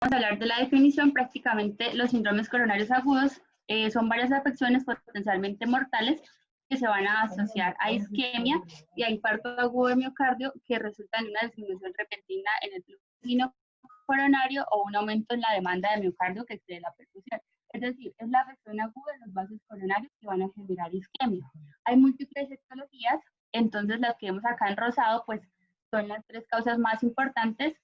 vamos a hablar de la definición, prácticamente los síndromes coronarios agudos son varias afecciones potencialmente mortales que se van a asociar a isquemia y a infarto agudo de miocardio que resulta en una disminución repentina en el flujo coronario o un aumento en la demanda de miocardio que excede la perfusión. Es decir, es la afección aguda de los vasos coronarios que van a generar isquemia. Hay múltiples etiologías, entonces las que vemos acá en rosado pues son las tres causas más importantes,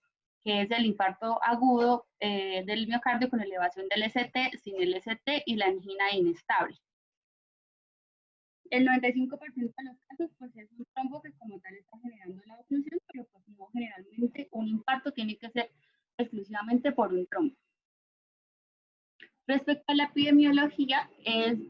que es el infarto agudo del miocardio con elevación del ST, sin el ST y la angina inestable. El 95% de los casos pues es un trombo que como tal está generando la oclusión, pero pues no, generalmente un infarto tiene que ser exclusivamente por un trombo. Respecto a la epidemiología,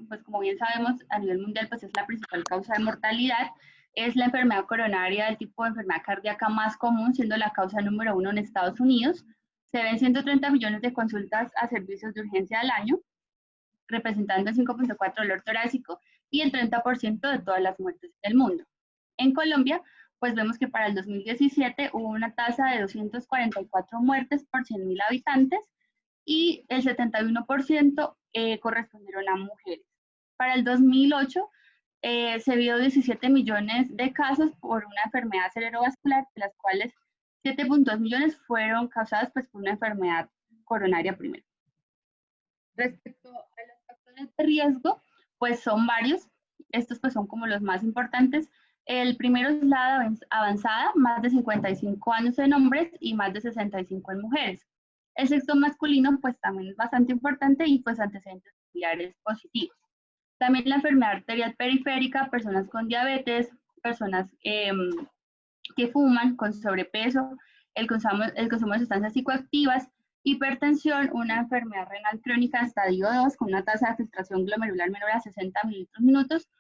pues como bien sabemos, a nivel mundial pues es la principal causa de mortalidad, es la enfermedad coronaria del tipo de enfermedad cardíaca más común, siendo la causa número 1 en Estados Unidos. Se ven 130 millones de consultas a servicios de urgencia al año, representando el 5.4% dolor torácico y el 30% de todas las muertes del mundo. En Colombia, pues vemos que para el 2017 hubo una tasa de 244 muertes por 100.000 habitantes, y el 71% correspondieron a mujeres. Para el 2008 se vio 17 millones de casos por una enfermedad cerebrovascular, de las cuales 7.2 millones fueron causadas pues, por una enfermedad coronaria primero. Respecto a los factores de riesgo, pues son varios. Estos pues son como los más importantes. El primero es la edad avanzada, más de 55 años en hombres y más de 65 en mujeres. El sexo masculino pues también es bastante importante y pues antecedentes familiares positivos. También la enfermedad arterial periférica, personas con diabetes, personas que fuman, con sobrepeso, el consumo de sustancias psicoactivas, hipertensión, una enfermedad renal crónica estadio 2 con una tasa de filtración glomerular menor a 60 mililitros minutos,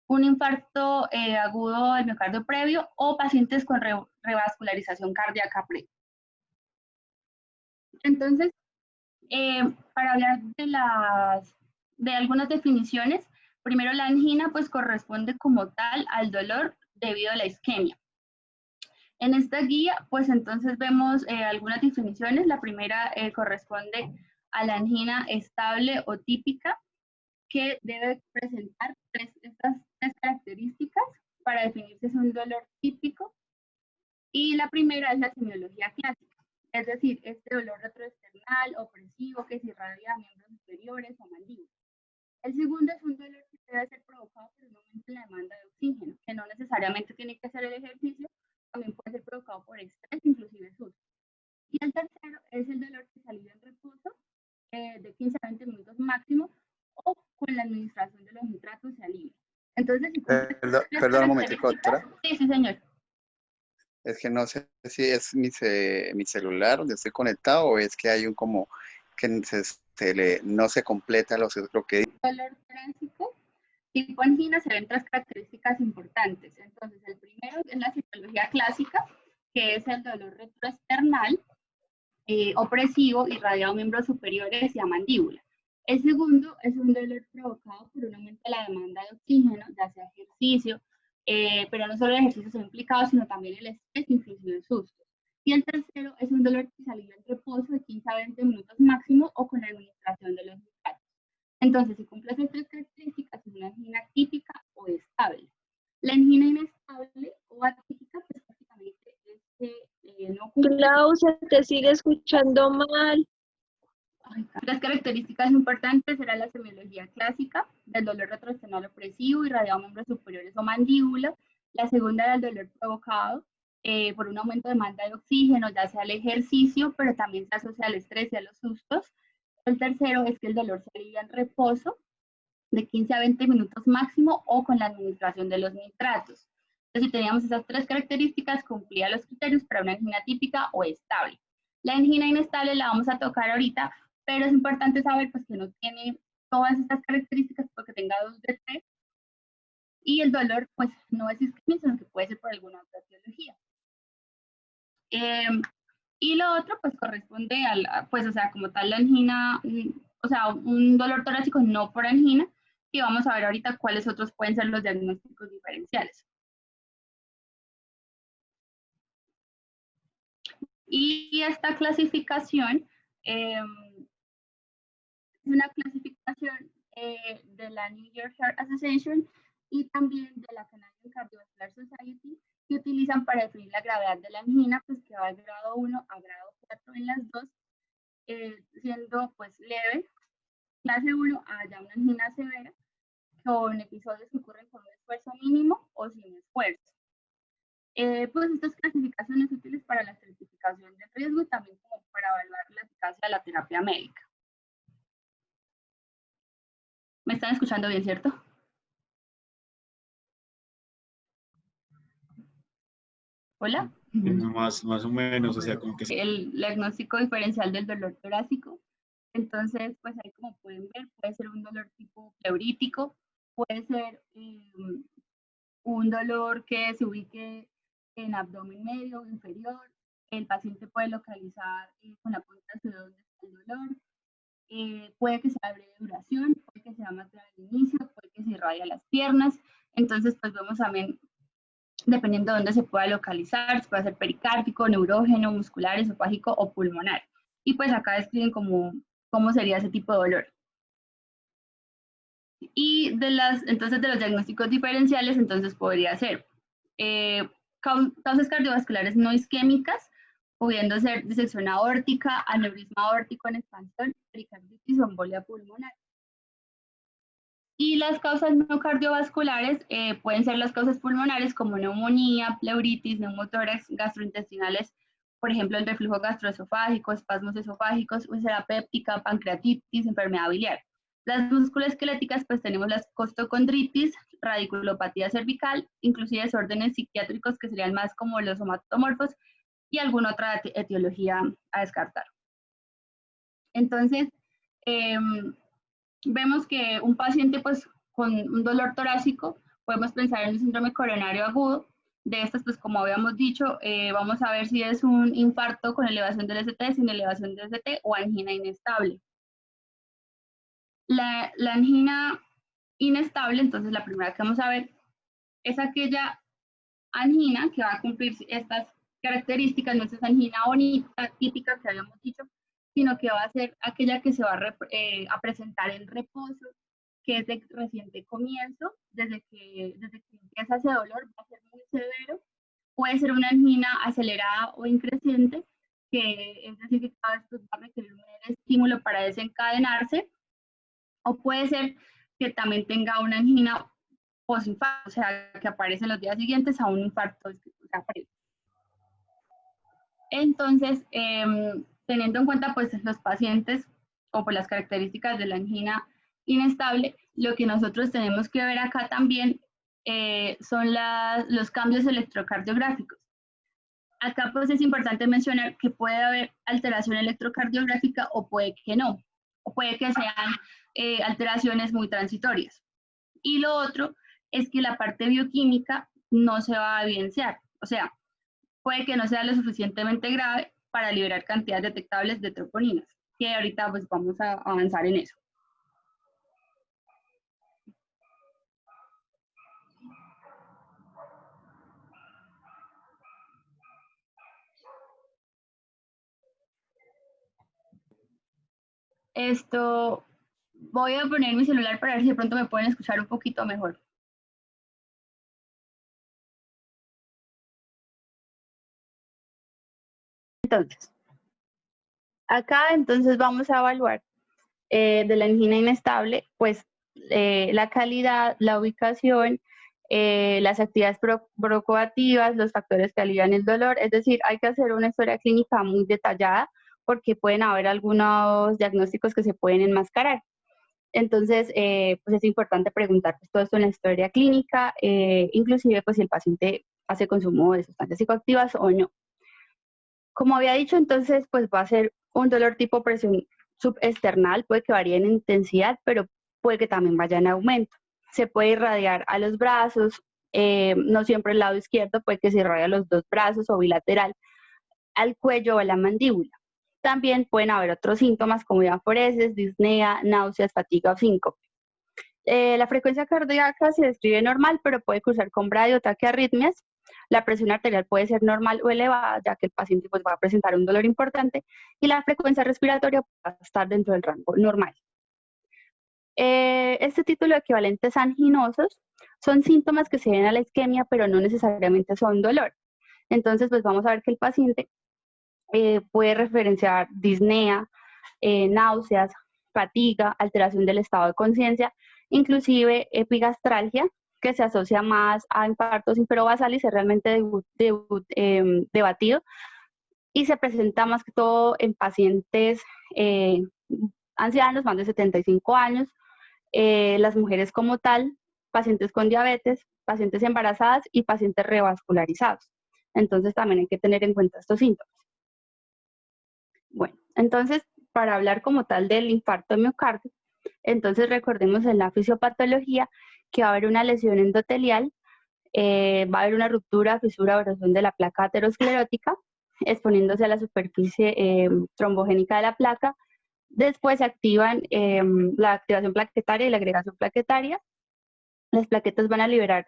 un infarto agudo del miocardio previo o pacientes con revascularización cardíaca previa. Entonces, para hablar de algunas definiciones, primero la angina pues corresponde como tal al dolor debido a la isquemia. En esta guía pues entonces vemos algunas definiciones. La primera corresponde a la angina estable o típica, que debe presentar estas tres características para definir si es un dolor típico. Y la primera es la semiología clásica. Es decir, este dolor retroesternal, opresivo, que se irradia a miembros superiores o mandíbulas. El segundo es un dolor que debe ser provocado por un aumento en la demanda de oxígeno, que no necesariamente tiene que ser el ejercicio, también puede ser provocado por estrés, inclusive susto. Y el tercero es el dolor que se alivia en reposo, de 15 a 20 minutos máximo, o con la administración de los nitratos se alivia. Entonces, si perdón un momentico, doctora. Sí, señor. Es que no sé si es mi celular donde estoy conectado o es que hay un como que no se completa lo que dice. Dolor torácico tipo angina se ven tres características importantes. Entonces, el primero es la semiología clásica, que es el dolor retroesternal, opresivo, irradiado a miembros superiores y a mandíbula. El segundo es un dolor provocado por un aumento de la demanda de oxígeno, ya sea ejercicio, pero no solo el ejercicio se implicado, sino también el estrés, inclusive el susto. Y el tercero es un dolor que se alivia en reposo de 15 a 20 minutos máximo o con la administración de los nitratos. Entonces, si cumple esas tres características, es una angina típica o estable. La angina inestable o atípica, pues prácticamente es que no cumple. Clau, se te sigue escuchando mal. Las características importantes serán la semiología clásica, del dolor retroesternal opresivo, irradiado a miembros superiores o mandíbula. La segunda era el dolor provocado por un aumento de demanda de oxígeno, ya sea el ejercicio, pero también se asocia al estrés y a los sustos. El tercero es que el dolor se alivia en reposo de 15 a 20 minutos máximo o con la administración de los nitratos. Entonces, si teníamos esas tres características, cumplía los criterios para una angina típica o estable. La angina inestable la vamos a tocar ahorita, pero es importante saber pues, que no tiene todas estas características porque tenga 2 de 3. Y el dolor pues no es isquemia, sino que puede ser por alguna otra etiología. Y lo otro, pues corresponde pues, o sea, como tal la angina, o sea, un dolor torácico no por angina, y vamos a ver ahorita cuáles otros pueden ser los diagnósticos diferenciales. Y esta clasificación Es una clasificación de la New York Heart Association y también de la Canadian Cardiovascular Society, que utilizan para definir la gravedad de la angina, pues que va de grado 1 a grado 4 en las dos, siendo pues leve, clase 1, a ya una angina severa, con episodios que ocurren con un esfuerzo mínimo o sin esfuerzo. Pues estas clasificaciones útiles para la certificación del riesgo y también como para evaluar la eficacia de la terapia médica. ¿Me están escuchando bien, cierto? ¿Hola? Más o menos, o sea, como que... El diagnóstico diferencial del dolor torácico. Entonces, pues ahí como pueden ver, puede ser un dolor tipo pleurítico, puede ser un dolor que se ubique en abdomen medio o inferior. El paciente puede localizar con la punta de su dedo dónde está el dolor. Puede que sea de breve duración, puede que sea más grave al inicio, puede que se irradia las piernas. Entonces, pues vemos también, dependiendo de dónde se pueda localizar, se puede hacer pericárdico, neurógeno, muscular, esofágico o pulmonar. Y pues acá describen cómo sería ese tipo de dolor. Y entonces de los diagnósticos diferenciales, entonces podría ser causas cardiovasculares no isquémicas, pudiendo ser disección aórtica, aneurisma aórtico en expansión, pericarditis o embolia pulmonar. Y las causas no cardiovasculares pueden ser las causas pulmonares como neumonía, pleuritis, neumotórax, gastrointestinales, por ejemplo, el reflujo gastroesofágico, espasmos esofágicos, úlcera péptica, pancreatitis, enfermedad biliar. Las musculoesqueléticas, pues tenemos la costocondritis, radiculopatía cervical, inclusive desórdenes psiquiátricos que serían más como los somatomorfos y alguna otra etiología a descartar. Entonces, vemos que un paciente pues con un dolor torácico, podemos pensar en un síndrome coronario agudo. De estas, pues como habíamos dicho, vamos a ver si es un infarto con elevación del ST, sin elevación del ST o angina inestable. La angina inestable, entonces la primera que vamos a ver es aquella angina que va a cumplir estas características, no es esa angina bonita, típica que habíamos dicho, sino que va a ser aquella que se va a presentar en reposo, que es de reciente comienzo, desde que empieza ese dolor, va a ser muy severo. Puede ser una angina acelerada o increciente, que es decir, que cada vez va a requerir un estímulo para desencadenarse, o puede ser que también tenga una angina posinfarto, o sea, que aparece en los días siguientes a un infarto. Entonces, teniendo en cuenta pues los pacientes o por las características de la angina inestable, lo que nosotros tenemos que ver acá también son los cambios electrocardiográficos. Acá pues es importante mencionar que puede haber alteración electrocardiográfica o puede que no, o puede que sean alteraciones muy transitorias. Y lo otro es que la parte bioquímica no se va a evidenciar, o sea, puede que no sea lo suficientemente grave para liberar cantidades detectables de troponinas, que ahorita pues vamos a avanzar en eso. Voy a poner mi celular para ver si de pronto me pueden escuchar un poquito mejor. Entonces, acá entonces vamos a evaluar de la angina inestable, pues la calidad, la ubicación, las actividades procoactivas, los factores que alivian el dolor, es decir, hay que hacer una historia clínica muy detallada porque pueden haber algunos diagnósticos que se pueden enmascarar. Entonces, pues es importante preguntar pues, todo esto en la historia clínica, inclusive pues si el paciente hace consumo de sustancias psicoactivas o no. Como había dicho, entonces, pues va a ser un dolor tipo presión subesternal, puede que varíe en intensidad, pero puede que también vaya en aumento. Se puede irradiar a los brazos, no siempre el lado izquierdo, puede que se irradie a los dos brazos o bilateral, al cuello o a la mandíbula. También pueden haber otros síntomas como diaforesis, disnea, náuseas, fatiga o síncope. La frecuencia cardíaca se describe normal, pero puede cruzar con bradiotaquiarritmias. La presión arterial puede ser normal o elevada, ya que el paciente pues, va a presentar un dolor importante, y la frecuencia respiratoria va a estar dentro del rango normal. Este título de equivalentes anginosos son síntomas que se ven a la isquemia, pero no necesariamente son dolor. Entonces, pues vamos a ver que el paciente puede referenciar disnea, náuseas, fatiga, alteración del estado de conciencia, inclusive epigastralgia, que se asocia más a infartos inferovasales, es realmente debatido, y se presenta más que todo en pacientes ancianos, más de 75 años, las mujeres como tal, pacientes con diabetes, pacientes embarazadas y pacientes revascularizados. Entonces también hay que tener en cuenta estos síntomas. Bueno, entonces para hablar como tal del infarto de miocardio, entonces recordemos en la fisiopatología que va a haber una lesión endotelial, va a haber una ruptura, fisura o erosión de la placa aterosclerótica, exponiéndose a la superficie trombogénica de la placa. Después se activan la activación plaquetaria y la agregación plaquetaria. Las plaquetas van a liberar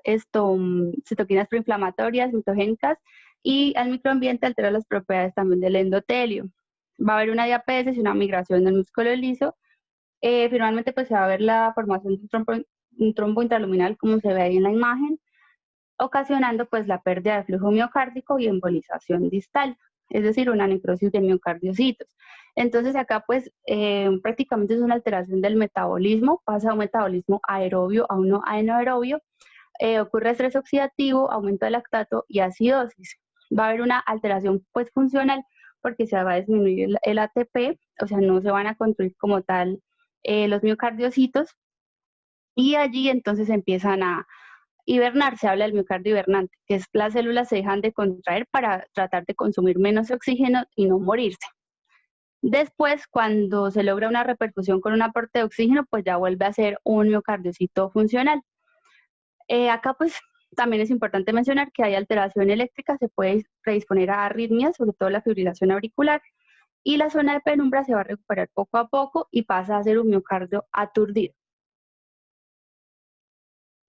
citoquinas proinflamatorias, mitogénicas, y al microambiente altera las propiedades también del endotelio. Va a haber una diapesis y una migración del músculo liso. Finalmente, pues se va a ver la formación de un trombo intraluminal, como se ve ahí en la imagen, ocasionando pues la pérdida de flujo miocárdico y embolización distal, es decir, una necrosis de miocardiocitos. Entonces acá pues prácticamente es una alteración del metabolismo, pasa a un metabolismo aerobio a uno anaerobio, ocurre estrés oxidativo, aumento de lactato y acidosis. Va a haber una alteración pues funcional porque se va a disminuir el ATP, o sea, no se van a construir como tal los miocardiocitos, y allí entonces empiezan a hibernar. Se habla del miocardio hibernante, que es las células se dejan de contraer para tratar de consumir menos oxígeno y no morirse. Después, cuando se logra una repercusión con un aporte de oxígeno, pues ya vuelve a ser un miocardiocito funcional. Acá pues también es importante mencionar que hay alteración eléctrica, se puede predisponer a arritmias, sobre todo la fibrilación auricular, y la zona de penumbra se va a recuperar poco a poco y pasa a ser un miocardio aturdido.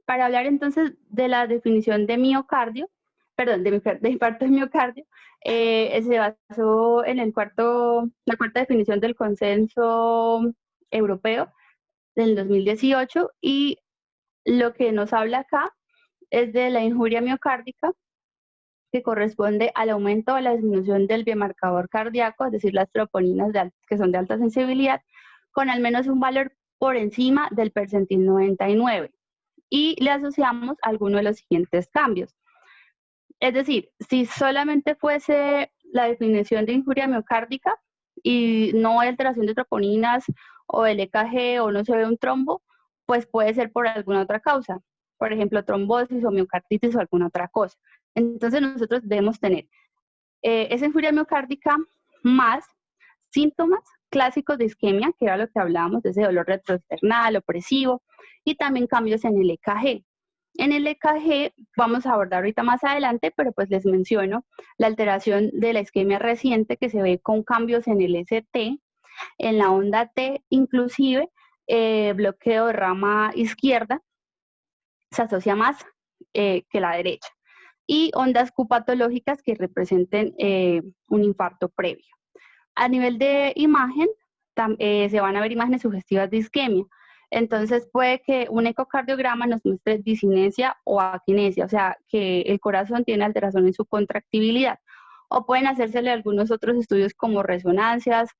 Para hablar entonces de la definición de miocardio, perdón, de infarto de miocardio, se basó en la cuarta definición del Consenso Europeo del 2018, y lo que nos habla acá es de la injuria miocárdica, que corresponde al aumento o la disminución del biomarcador cardíaco, es decir, las troponinas que son de alta sensibilidad, con al menos un valor por encima del percentil 99. Y le asociamos alguno de los siguientes cambios. Es decir, si solamente fuese la definición de injuria miocárdica y no hay alteración de troponinas o el EKG o no se ve un trombo, pues puede ser por alguna otra causa, por ejemplo, trombosis o miocarditis o alguna otra cosa. Entonces nosotros debemos tener esa injuria miocárdica más síntomas clásicos de isquemia, que era lo que hablábamos de ese dolor retroesternal, opresivo, y también cambios en el EKG. En el EKG vamos a abordar ahorita más adelante, pero pues les menciono la alteración de la isquemia reciente que se ve con cambios en el ST, en la onda T, inclusive bloqueo de rama izquierda se asocia más que la derecha, y ondas Q patológicas que representen un infarto previo. A nivel de imagen, se van a ver imágenes sugestivas de isquemia. Entonces puede que un ecocardiograma nos muestre disinesia o aquinesia, o sea, que el corazón tiene alteración en su contractibilidad. O pueden hacérsele algunos otros estudios como resonancias,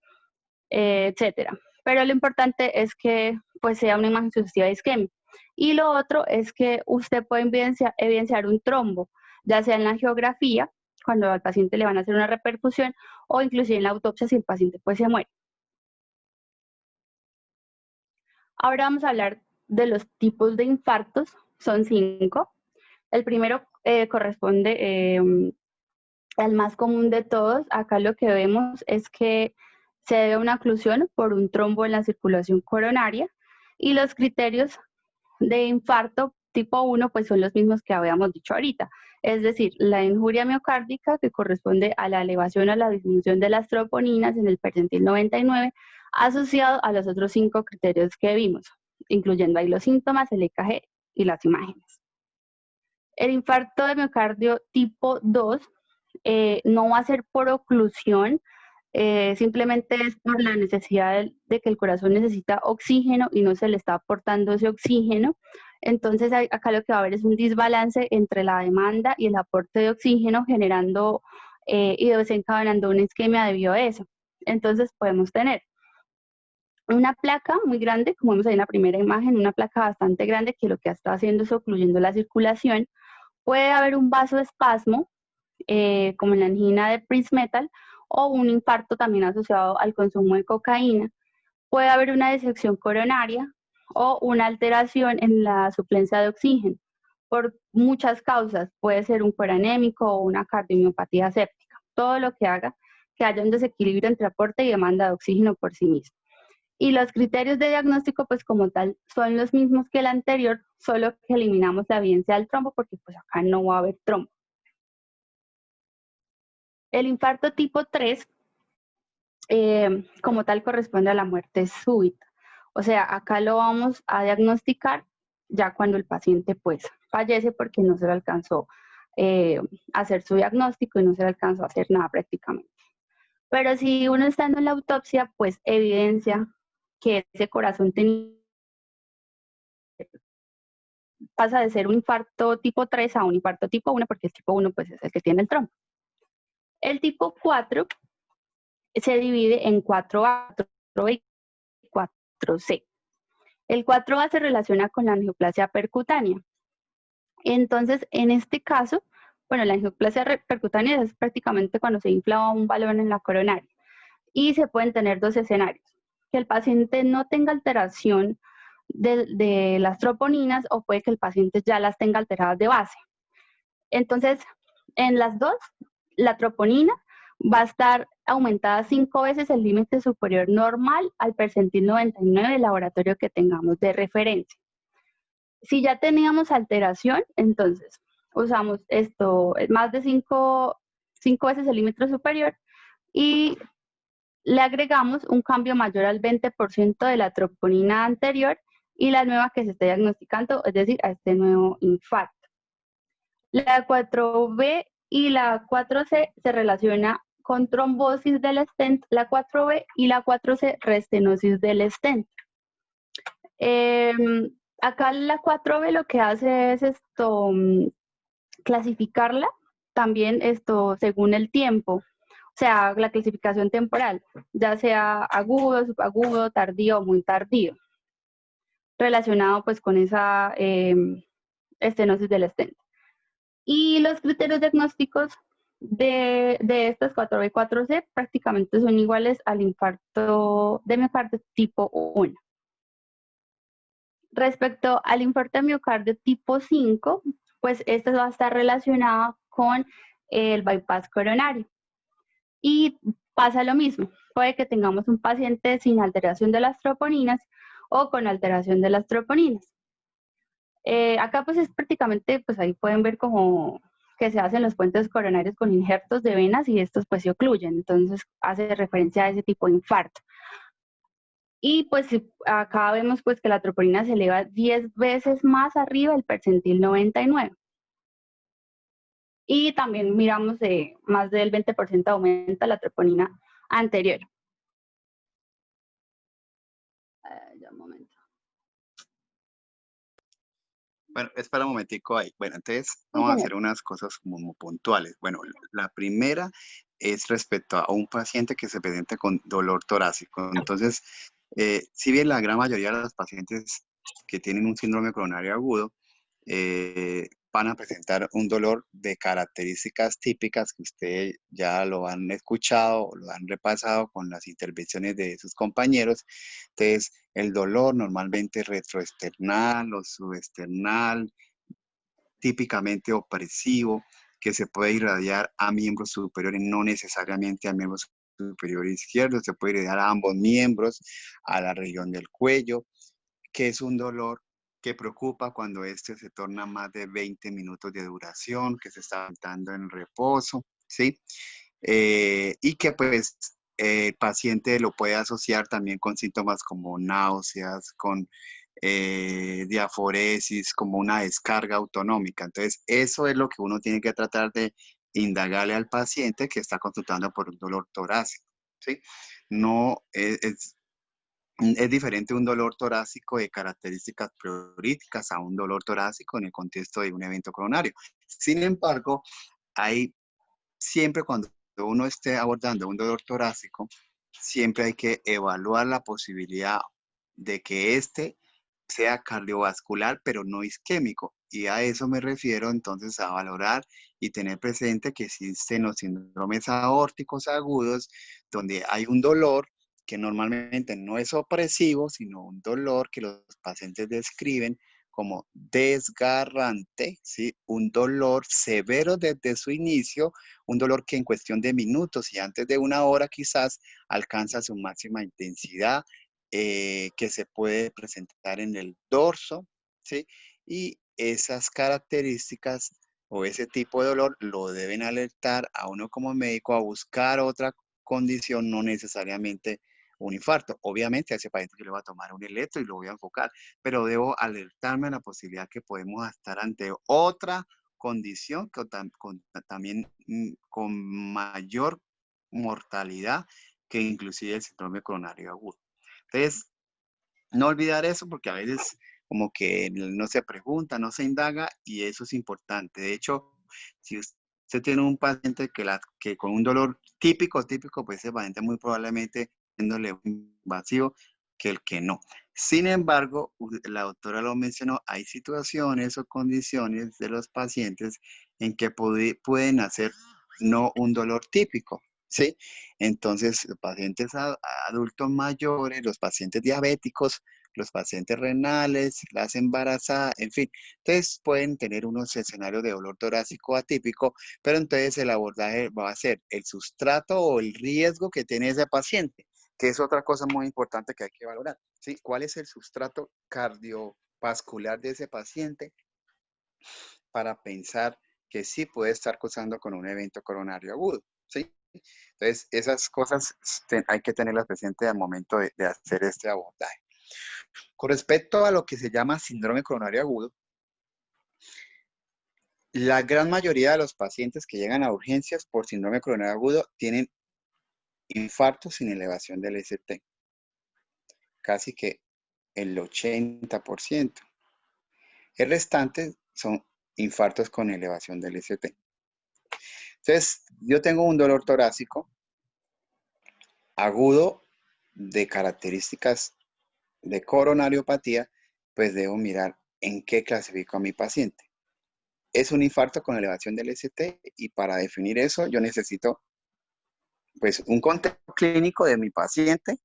etcétera. Pero lo importante es que pues sea una imagen sugestiva de isquemia. Y lo otro es que usted puede evidenciar un trombo, ya sea en la angiografía, cuando al paciente le van a hacer una repercusión, o inclusive en la autopsia si el paciente pues se muere. Ahora vamos a hablar de los tipos de infartos, son 5. El primero corresponde al más común de todos. Acá lo que vemos es que se debe a una oclusión por un trombo en la circulación coronaria, y los criterios de infarto tipo 1 pues son los mismos que habíamos dicho ahorita, es decir, la injuria miocárdica, que corresponde a la elevación o la disminución de las troponinas en el percentil 99, asociado a los otros 5 criterios que vimos, incluyendo ahí los síntomas, el EKG y las imágenes. El infarto de miocardio tipo 2 no va a ser por oclusión, simplemente es por la necesidad de que el corazón necesita oxígeno y no se le está aportando ese oxígeno. Entonces acá lo que va a haber es un desbalance entre la demanda y el aporte de oxígeno, generando y desencadenando una isquemia debido a eso. Entonces podemos tener una placa muy grande, como vemos ahí en la primera imagen, una placa bastante grande que lo que está haciendo es ocluyendo la circulación. Puede haber un vasoespasmo, como en la angina de Prinzmetal, o un infarto también asociado al consumo de cocaína. Puede haber una disección coronaria o una alteración en la suplencia de oxígeno, por muchas causas. Puede ser un coranémico o una cardiomiopatía séptica, todo lo que haga que haya un desequilibrio entre aporte y demanda de oxígeno por sí mismo. Y los criterios de diagnóstico, pues como tal, son los mismos que el anterior, solo que eliminamos la evidencia del trombo porque pues acá no va a haber trombo. El infarto tipo 3, como tal, corresponde a la muerte súbita. O sea, acá lo vamos a diagnosticar ya cuando el paciente pues fallece porque no se le alcanzó a hacer su diagnóstico y no se le alcanzó a hacer nada prácticamente. Pero si uno estando en la autopsia, pues evidencia que ese corazón pasa de ser un infarto tipo 3 a un infarto tipo 1, porque el tipo 1 pues es el que tiene el trombo. El tipo 4 se divide en 4A, 4B y 4C. El 4A se relaciona con la angioplasia percutánea. Entonces, en este caso, bueno, la angioplasia percutánea es prácticamente cuando se infla un balón en la coronaria. Y se pueden tener dos escenarios: que el paciente no tenga alteración de las troponinas, o puede que el paciente ya las tenga alteradas de base. Entonces, en las dos, la troponina va a estar aumentada 5 veces el límite superior normal al percentil 99 del laboratorio que tengamos de referencia. Si ya teníamos alteración, entonces usamos esto, más de 5 veces el límite superior, y le agregamos un cambio mayor al 20% de la troponina anterior y la nueva que se está diagnosticando, es decir, a este nuevo infarto. La 4B y la 4C se relaciona con trombosis del stent, la 4B, y la 4C restenosis del stent. Acá la 4B lo que hace es clasificarla también según el tiempo, o sea, la clasificación temporal, ya sea agudo, subagudo, tardío o muy tardío, relacionado pues con esa estenosis del stent. Y los criterios diagnósticos de estas 4B y 4C prácticamente son iguales al infarto de miocardio tipo 1. Respecto al infarto de miocardio tipo 5, pues esta va a estar relacionada con el bypass coronario. Y pasa lo mismo, puede que tengamos un paciente sin alteración de las troponinas o con alteración de las troponinas. Acá pues es prácticamente, pues ahí pueden ver como que se hacen los puentes coronarios con injertos de venas y estos pues se ocluyen, entonces hace referencia a ese tipo de infarto. Y pues acá vemos pues que la troponina se eleva 10 veces más arriba del percentil 99. Y también miramos más del 20% aumenta la troponina anterior. Ya un momento. Bueno, espera un momentico ahí. Bueno, entonces vamos a hacer unas cosas como puntuales. Bueno, la primera es respecto a un paciente que se presenta con dolor torácico. Entonces, si bien la gran mayoría de los pacientes que tienen un síndrome coronario agudo van a presentar un dolor de características típicas que ustedes ya lo han escuchado, lo han repasado con las intervenciones de sus compañeros. Entonces, el dolor normalmente retroesternal o subesternal, típicamente opresivo, que se puede irradiar a miembros superiores, no necesariamente a miembros superiores izquierdos, se puede irradiar a ambos miembros, a la región del cuello, que es un dolor que preocupa cuando este se torna más de 20 minutos de duración, que se está dando en reposo, ¿sí? Y que pues el paciente lo puede asociar también con síntomas como náuseas, con diaforesis, como una descarga autonómica. Entonces, eso es lo que uno tiene que tratar de indagarle al paciente que está consultando por un dolor torácico, ¿sí? No es diferente un dolor torácico de características prioríticas a un dolor torácico en el contexto de un evento coronario. Sin embargo, hay siempre cuando uno esté abordando un dolor torácico, siempre hay que evaluar la posibilidad de que este sea cardiovascular, pero no isquémico. Y a eso me refiero entonces a valorar y tener presente que existen los síndromes aórticos agudos, donde hay un dolor que normalmente no es opresivo, sino un dolor que los pacientes describen como desgarrante, ¿sí? Un dolor severo desde su inicio, un dolor que en cuestión de minutos y antes de una hora quizás alcanza su máxima intensidad, que se puede presentar en el dorso, ¿sí? Y esas características o ese tipo de dolor lo deben alertar a uno como médico a buscar otra condición, no necesariamente un infarto. Obviamente a ese paciente yo le voy a tomar un electro y lo voy a enfocar, pero debo alertarme a la posibilidad que podemos estar ante otra condición que también con mayor mortalidad que inclusive el síndrome coronario agudo. Entonces, no olvidar eso porque a veces como que no se pregunta, no se indaga y eso es importante. De hecho, si usted tiene un paciente que con un dolor típico, pues ese paciente muy probablemente teniéndole un invasivo que el que no. Sin embargo, la doctora lo mencionó, hay situaciones o condiciones de los pacientes en que pueden hacer no un dolor típico, ¿sí? Entonces, los pacientes adultos mayores, los pacientes diabéticos, los pacientes renales, las embarazadas, en fin. Entonces pueden tener unos escenarios de dolor torácico atípico, pero entonces el abordaje va a ser el sustrato o el riesgo que tiene ese paciente, que es otra cosa muy importante que hay que valorar, ¿sí? ¿Cuál es el sustrato cardiovascular de ese paciente para pensar que sí puede estar causando con un evento coronario agudo, ¿sí? Entonces, esas cosas hay que tenerlas presentes al momento de hacer este abordaje. Con respecto a lo que se llama síndrome coronario agudo, la gran mayoría de los pacientes que llegan a urgencias por síndrome coronario agudo tienen infarto sin elevación del ST, casi que el 80%. El restante son infartos con elevación del ST. Entonces, yo tengo un dolor torácico agudo de características de coronariopatía, pues debo mirar en qué clasifico a mi paciente. Es un infarto con elevación del ST y para definir eso yo necesito pues un contexto clínico de mi paciente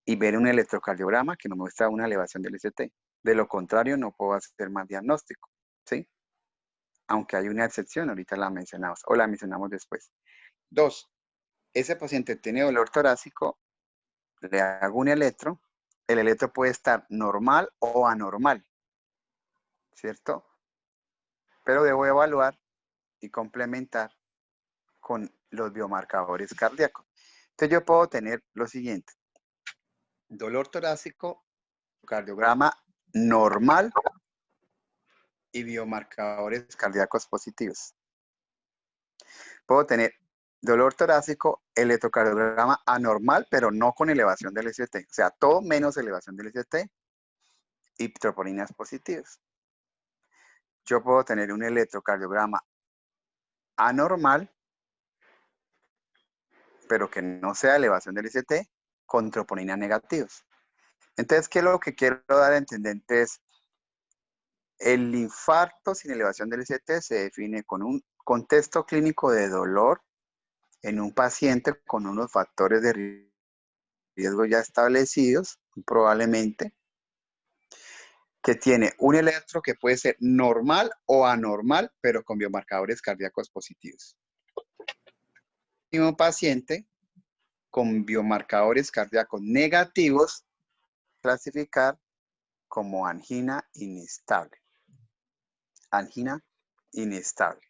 y ver un electrocardiograma que me muestra una elevación del ST. De lo contrario no puedo hacer más diagnóstico, ¿sí? Aunque hay una excepción, ahorita la mencionamos o la mencionamos después. 2, ese paciente tiene dolor torácico, le hago un electro, el electro puede estar normal o anormal, ¿cierto? Pero debo evaluar y complementar con los biomarcadores cardíacos. Entonces yo puedo tener lo siguiente: dolor torácico, cardiograma normal y biomarcadores cardíacos positivos. Puedo tener dolor torácico, electrocardiograma anormal, pero no con elevación del ST. O sea, todo menos elevación del ST y troponinas positivas. Yo puedo tener un electrocardiograma anormal, pero que no sea elevación del ST con troponinas negativas. Entonces, ¿qué es lo que quiero dar a entender? Es el infarto sin elevación del ST se define con un contexto clínico de dolor en un paciente con unos factores de riesgo ya establecidos, probablemente, que tiene un electro que puede ser normal o anormal, pero con biomarcadores cardíacos positivos. Y un paciente con biomarcadores cardíacos negativos, clasificar como angina inestable. Angina inestable.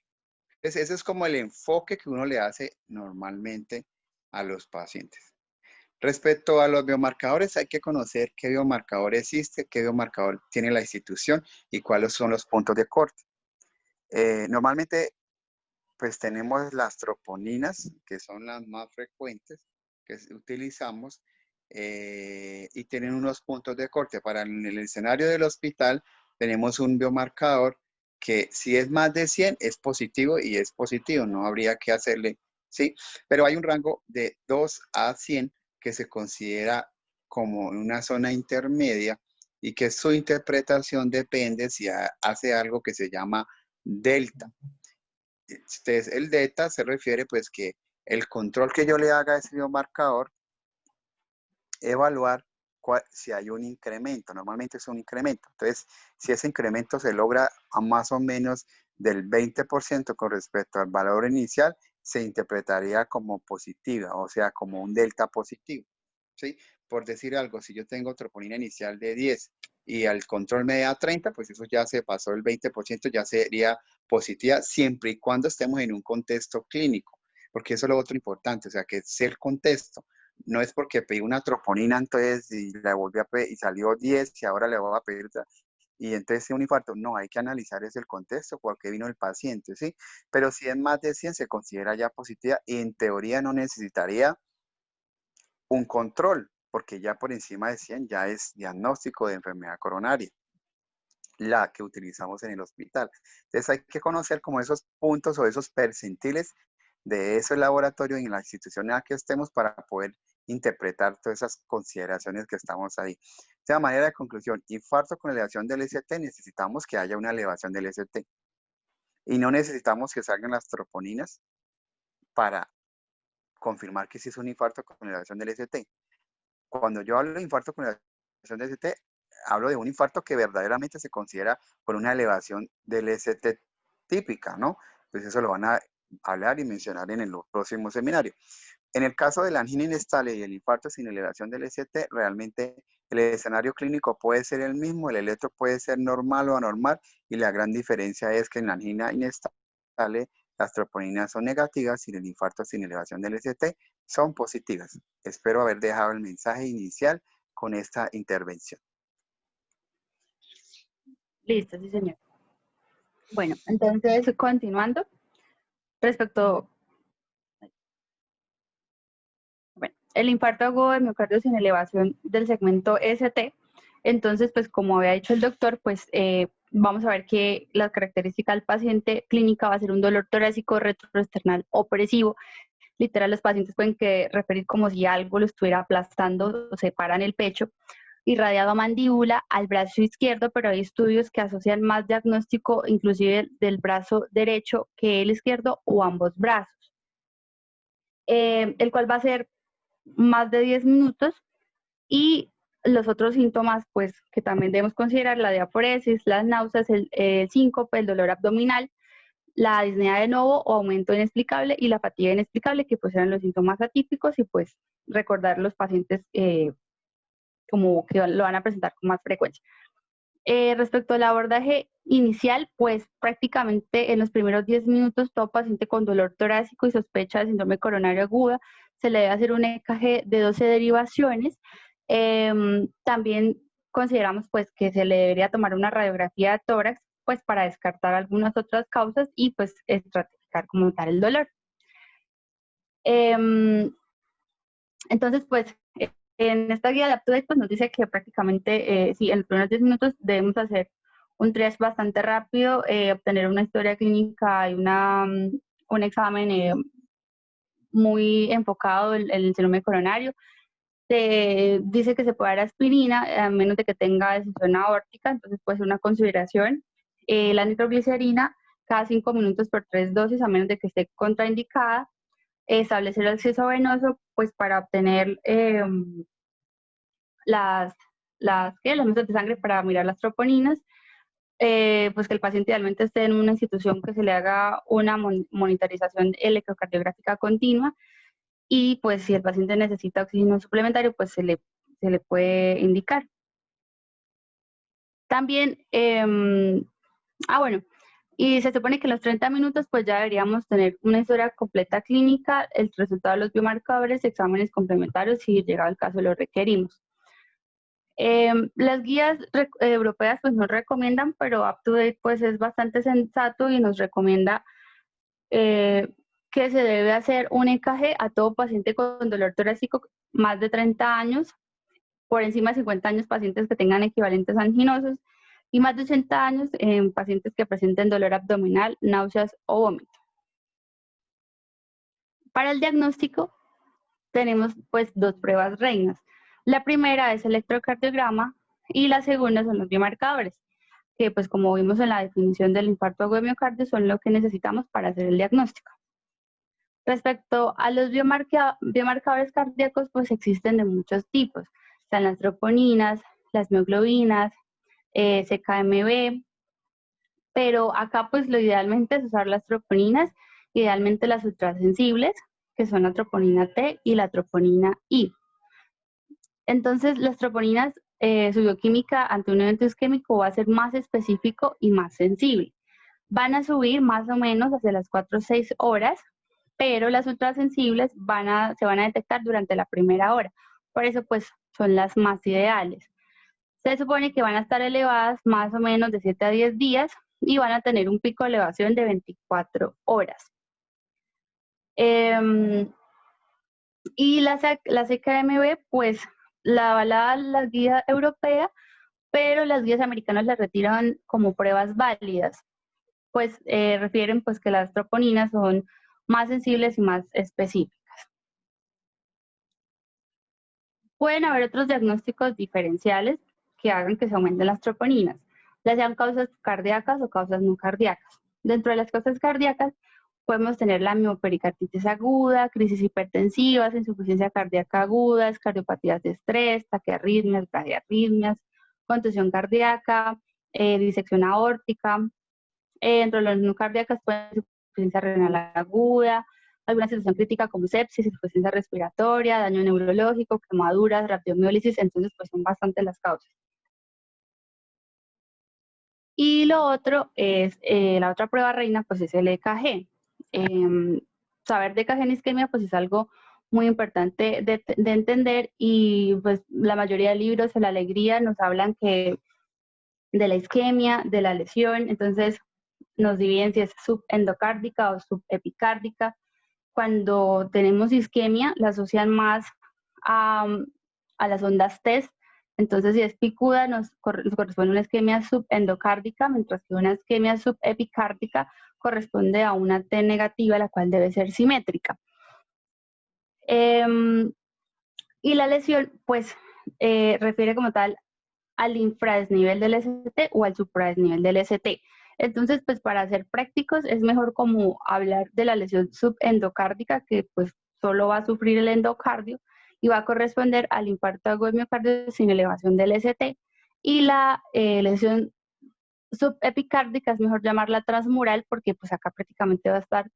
Entonces, ese es como el enfoque que uno le hace normalmente a los pacientes. Respecto a los biomarcadores, hay que conocer qué biomarcador existe, qué biomarcador tiene la institución y cuáles son los puntos de corte. Normalmente, pues tenemos las troponinas, que son las más frecuentes que utilizamos, y tienen unos puntos de corte. Para el escenario del hospital, tenemos un biomarcador que si es más de 100 es positivo y es positivo, no habría que hacerle, ¿sí? Pero hay un rango de 2 a 100 que se considera como una zona intermedia y que su interpretación depende si hace algo que se llama delta. Entonces, el delta se refiere pues que el control que yo le haga a ese biomarcador, evaluar si hay un incremento. Normalmente es un incremento. Entonces, si ese incremento se logra a más o menos del 20% con respecto al valor inicial, se interpretaría como positiva, o sea, como un delta positivo. ¿Sí? Por decir algo, si yo tengo troponina inicial de 10 y al control me da 30, pues eso ya se pasó el 20%, ya sería positiva siempre y cuando estemos en un contexto clínico, porque eso es lo otro importante, o sea, que es el contexto. No es porque pedí una troponina entonces y la volví a pedir y salió 10 y ahora le voy a pedir otra. Y entonces un infarto, no, hay que analizar es el contexto, por qué vino el paciente, ¿sí? Pero si es más de 100 se considera ya positiva y en teoría no necesitaría un control, porque ya por encima de 100 ya es diagnóstico de enfermedad coronaria, la que utilizamos en el hospital. Entonces hay que conocer como esos puntos o esos percentiles de ese laboratorio en la institución en la que estemos para poder interpretar todas esas consideraciones que estamos ahí. De esa manera de conclusión, infarto con elevación del ST, necesitamos que haya una elevación del ST. Y no necesitamos que salgan las troponinas para confirmar que sí es un infarto con elevación del ST. Cuando yo hablo de infarto con elevación del ST, hablo de un infarto que verdaderamente se considera por una elevación del ST típica, ¿no? Pues eso lo van a hablar y mencionar en el próximo seminario. En el caso de la angina inestable y el infarto sin elevación del ST, realmente el escenario clínico puede ser el mismo, el electro puede ser normal o anormal, y la gran diferencia es que en la angina inestable las troponinas son negativas y en el infarto sin elevación del ST son positivas. Espero haber dejado el mensaje inicial con esta intervención. Listo, sí, señor. Bueno, entonces, continuando, respecto, bueno, el infarto agudo de miocardio sin elevación del segmento ST, entonces, pues como había dicho el doctor, pues vamos a ver que la característica del paciente clínica va a ser un dolor torácico retroesternal opresivo. Literal, los pacientes pueden referir como si algo lo estuviera aplastando o se para en el pecho, irradiado a mandíbula, al brazo izquierdo, pero hay estudios que asocian más diagnóstico inclusive del brazo derecho que el izquierdo o ambos brazos, el cual va a ser más de 10 minutos. Y los otros síntomas, pues, que también debemos considerar, la diaforesis, las náuseas, el síncope, el dolor abdominal, la disnea de nuevo o aumento inexplicable y la fatiga inexplicable, que pues eran los síntomas atípicos, y pues recordar los pacientes como que lo van a presentar con más frecuencia. Respecto al abordaje inicial, pues prácticamente en los primeros 10 minutos todo paciente con dolor torácico y sospecha de síndrome coronario aguda se le debe hacer un EKG de 12 derivaciones. También consideramos pues que se le debería tomar una radiografía de tórax pues para descartar algunas otras causas y pues estratificar como tal el dolor. Entonces pues en esta guía de UpToDate pues nos dice que prácticamente sí, en los primeros 10 minutos debemos hacer un triage bastante rápido, obtener una historia clínica y un examen muy enfocado en el síndrome coronario. Se dice que se puede dar aspirina a menos de que tenga decisión aórtica, entonces puede ser una consideración. La nitroglicerina cada 5 minutos por 3 dosis a menos de que esté contraindicada. Establecer el acceso venoso pues para obtener las muestras de sangre para mirar las troponinas. Pues que el paciente idealmente esté en una institución que se le haga una monitorización electrocardiográfica continua, y pues si el paciente necesita oxígeno suplementario, pues se le puede indicar. También, bueno, Y se supone que en los 30 minutos pues ya deberíamos tener una historia completa clínica, el resultado de los biomarcadores, exámenes complementarios si llegado el caso lo requerimos. Las guías europeas pues nos recomiendan, pero UpToDate pues es bastante sensato y nos recomienda que se debe hacer un EKG a todo paciente con dolor torácico más de 30 años, por encima de 50 años pacientes que tengan equivalentes anginosos y más de 80 años en pacientes que presenten dolor abdominal, náuseas o vómito. Para el diagnóstico tenemos pues dos pruebas reinas. La primera es el electrocardiograma y la segunda son los biomarcadores, que pues como vimos en la definición del infarto agudo de miocardio son lo que necesitamos para hacer el diagnóstico. Respecto a los biomarcadores cardíacos, pues existen de muchos tipos. Están las troponinas, las mioglobinas, CKMB, pero acá pues lo idealmente es usar las troponinas, idealmente las ultrasensibles, que son la troponina T y la troponina I. Entonces, las troponinas, su bioquímica ante un evento isquémico va a ser más específico y más sensible. Van a subir más o menos hacia las 4 o 6 horas, pero las ultrasensibles se van a detectar durante la primera hora. Por eso, pues, son las más ideales. Se supone que van a estar elevadas más o menos de 7 a 10 días y van a tener un pico de elevación de 24 horas. Y la CKMB, pues, la avalaba la guía europea, pero las guías americanas la retiran como pruebas válidas, pues refieren pues que las troponinas son más sensibles y más específicas. Pueden haber otros diagnósticos diferenciales que hagan que se aumenten las troponinas, ya sean causas cardíacas o causas no cardíacas. Dentro de las causas cardíacas podemos tener la miopericarditis aguda, crisis hipertensivas, insuficiencia cardíaca aguda, cardiopatías de estrés, taquiarritmias, bradiarritmias, contusión cardíaca, disección aórtica. Dentro de las no cardíacas pueden ser insuficiencia renal aguda, alguna situación crítica como sepsis, insuficiencia respiratoria, daño neurológico, quemaduras, radiomiólisis, entonces pues son bastante las causas. Y lo otro es, la otra prueba reina pues es el EKG. Saber de EKG en isquemia pues es algo muy importante de entender y pues la mayoría de libros de la alegría nos hablan que de la isquemia, de la lesión, entonces nos dividen si es subendocárdica o subepicárdica. Cuando tenemos isquemia, la asocian más a las ondas TES. Entonces, si es picuda, nos corresponde una isquemia subendocárdica, mientras que una isquemia subepicárdica corresponde a una T negativa, la cual debe ser simétrica. Y la lesión, pues, refiere como tal al infradesnivel del ST o al supradesnivel del ST. Entonces, pues para ser prácticos es mejor como hablar de la lesión subendocárdica que pues solo va a sufrir el endocardio y va a corresponder al infarto agudo de miocardio sin elevación del ST. Y la lesión subepicárdica es mejor llamarla transmural porque pues acá prácticamente va a estar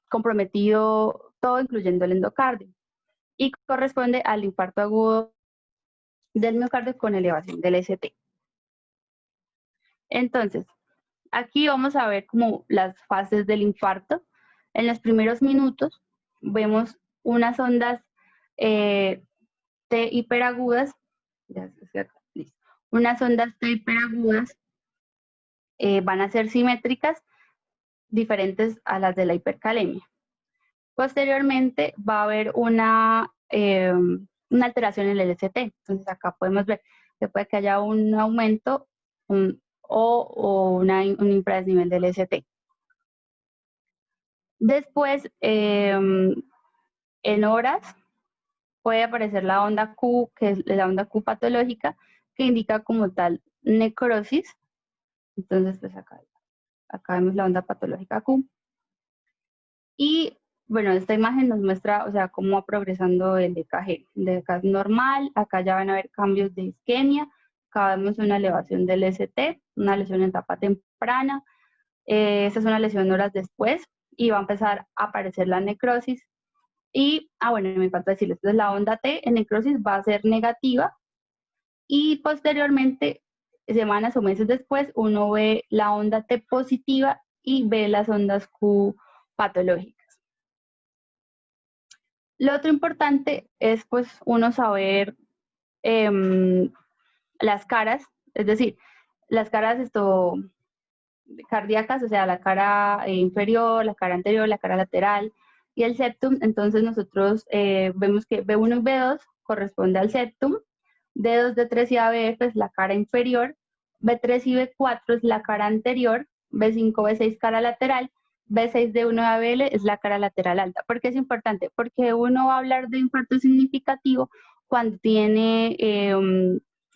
comprometido todo, incluyendo el endocardio. Y corresponde al infarto agudo del miocardio con elevación del ST. Entonces, aquí vamos a ver como las fases del infarto. En los primeros minutos vemos unas ondas T hiperagudas, unas ondas T hiperagudas van a ser simétricas, diferentes a las de la hipercalemia. Posteriormente va a haber una alteración en el ST. Entonces acá podemos ver que puede que haya un aumento o un infradesnivel del ST. Después, en horas, puede aparecer la onda Q, que es la onda Q patológica, que indica como tal necrosis. Entonces, pues acá vemos la onda patológica Q. Y bueno, esta imagen nos muestra, o sea, cómo va progresando el EKG. El EKG es normal, acá ya van a haber cambios de isquemia, acá vemos una elevación del ST, una lesión en etapa temprana, esta es una lesión horas después, y va a empezar a aparecer la necrosis. Y, bueno, me falta decirles, entonces la onda T en necrosis va a ser negativa, y posteriormente semanas o meses después, uno ve la onda T positiva y ve las ondas Q patológicas. Lo otro importante es pues uno saber las caras, es decir, las caras cardíacas, o sea, la cara inferior, la cara anterior, la cara lateral y el septum. Entonces nosotros vemos que B1 y B2 corresponde al septum, D2, D3 y ABF es la cara inferior, B3 y B4 es la cara anterior, B5, B6 cara lateral, B6, D1 y ABL es la cara lateral alta. ¿Por qué es importante? Porque uno va a hablar de infarto significativo cuando tiene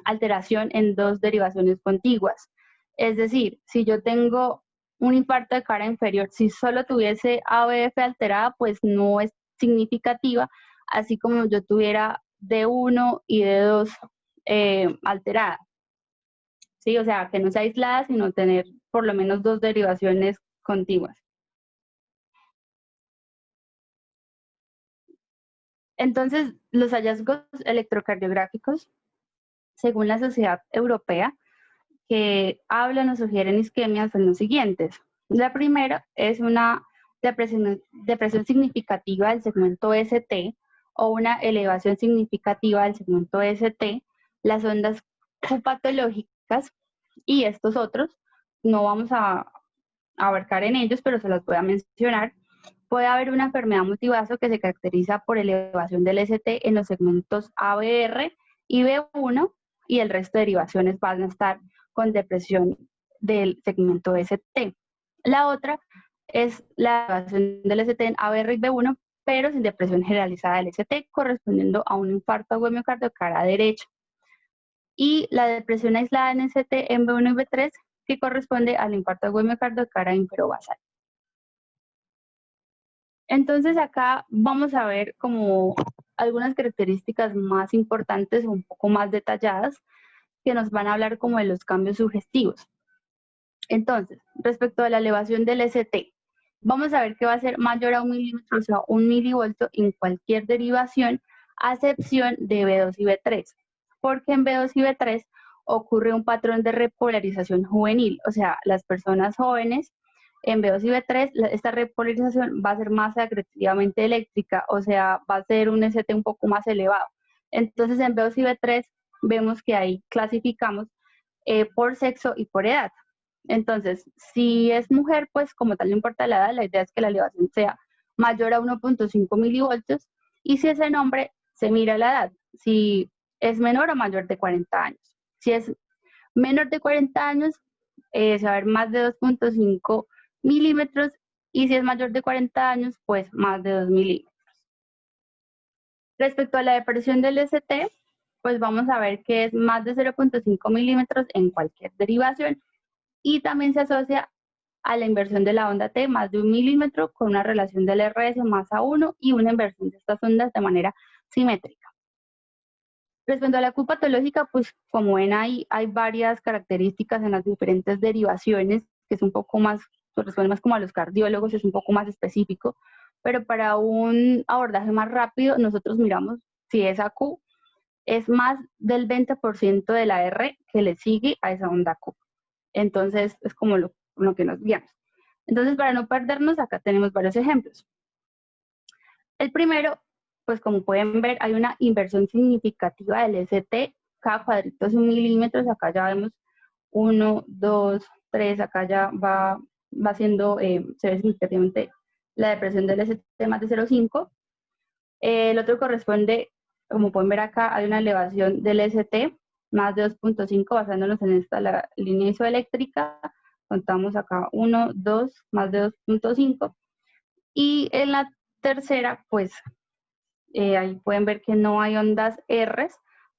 alteración en dos derivaciones contiguas. Es decir, si yo tengo un infarto de cara inferior, si solo tuviese ABF alterada, pues no es significativa, así como yo tuviera D1 y D2 alterada. ¿Sí? O sea, que no sea aislada, sino tener por lo menos dos derivaciones contiguas. Entonces, los hallazgos electrocardiográficos, según la Sociedad Europea, que hablan o sugieren isquemias son los siguientes. La primera es una depresión significativa del segmento ST o una elevación significativa del segmento ST, las ondas Q patológicas y estos otros, no vamos a abarcar en ellos, pero se los voy a mencionar. Puede haber una enfermedad multivaso que se caracteriza por elevación del ST en los segmentos ABR y B1 y el resto de derivaciones van a estar con depresión del segmento ST. La otra es la elevación del ST en ABR y B1, pero sin depresión generalizada del ST, correspondiendo a un infarto agudo de miocardio cara derecha. Y la depresión aislada en ST en B1 y B3, que corresponde al infarto agudo de miocardio cara inferobasal. Entonces acá vamos a ver como algunas características más importantes, un poco más detalladas, que nos van a hablar como de los cambios sugestivos. Entonces, respecto a la elevación del ST, vamos a ver que va a ser mayor a 1 milímetro, o sea, 1 milivolto en cualquier derivación, a excepción de B2 y B3, porque en B2 y B3 ocurre un patrón de repolarización juvenil, o sea, las personas jóvenes en B2 y B3, esta repolarización va a ser más agresivamente eléctrica, o sea, va a ser un ST un poco más elevado. Entonces, en B2 y B3 vemos que ahí clasificamos por sexo y por edad. Entonces, si es mujer, pues como tal no importa la edad, la idea es que la elevación sea mayor a 1.5 milivoltios, y si es en hombre, se mira la edad, si es menor o mayor de 40 años. Si es menor de 40 años, se va a ver más de 2.5 milímetros, y si es mayor de 40 años, pues más de 2 milímetros. Respecto a la depresión del ST, pues vamos a ver que es más de 0.5 milímetros en cualquier derivación, y también se asocia a la inversión de la onda T más de 1 milímetro con una relación del RS más a 1 y una inversión de estas ondas de manera simétrica. Respecto a la Q patológica, pues como ven hay varias características en las diferentes derivaciones, que es un poco más, corresponde más como a los cardiólogos, es un poco más específico, pero para un abordaje más rápido, nosotros miramos si esa Q es más del 20% de la R que le sigue a esa onda Q. Entonces, es como lo que nos guiamos. Entonces, para no perdernos, acá tenemos varios ejemplos. El primero, pues como pueden ver, hay una inversión significativa del ST, cada cuadrito es 1 milímetro, acá ya vemos 1, 2, 3, acá ya va siendo, se ve significativamente la depresión del ST más de 0,5. El otro corresponde, como pueden ver acá, hay una elevación del ST más de 2.5, basándonos en esta la línea isoeléctrica, contamos acá 1, 2, más de 2.5, y en la tercera, pues, ahí pueden ver que no hay ondas R,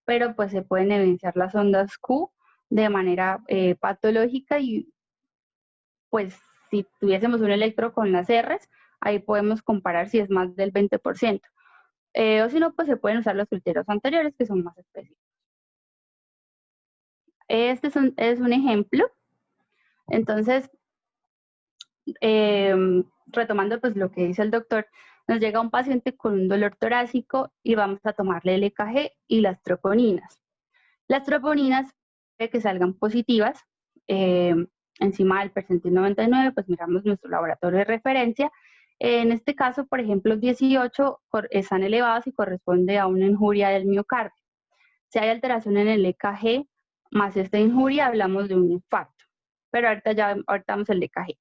pero pues se pueden evidenciar las ondas Q de manera patológica, y pues si tuviésemos un electro con las R, ahí podemos comparar si es más del 20%. O si no, pues se pueden usar los criterios anteriores que son más específicos. Este es un ejemplo. Entonces, retomando pues lo que dice el doctor, nos llega un paciente con un dolor torácico y vamos a tomarle el EKG y las troponinas. Las troponinas que salgan positivas, encima del percentil 99, pues miramos nuestro laboratorio de referencia. En este caso, por ejemplo, 18 están elevados y corresponde a una injuria del miocardio. Si hay alteración en el EKG más esta injuria, hablamos de un infarto. Pero ahorita vamos al EKG.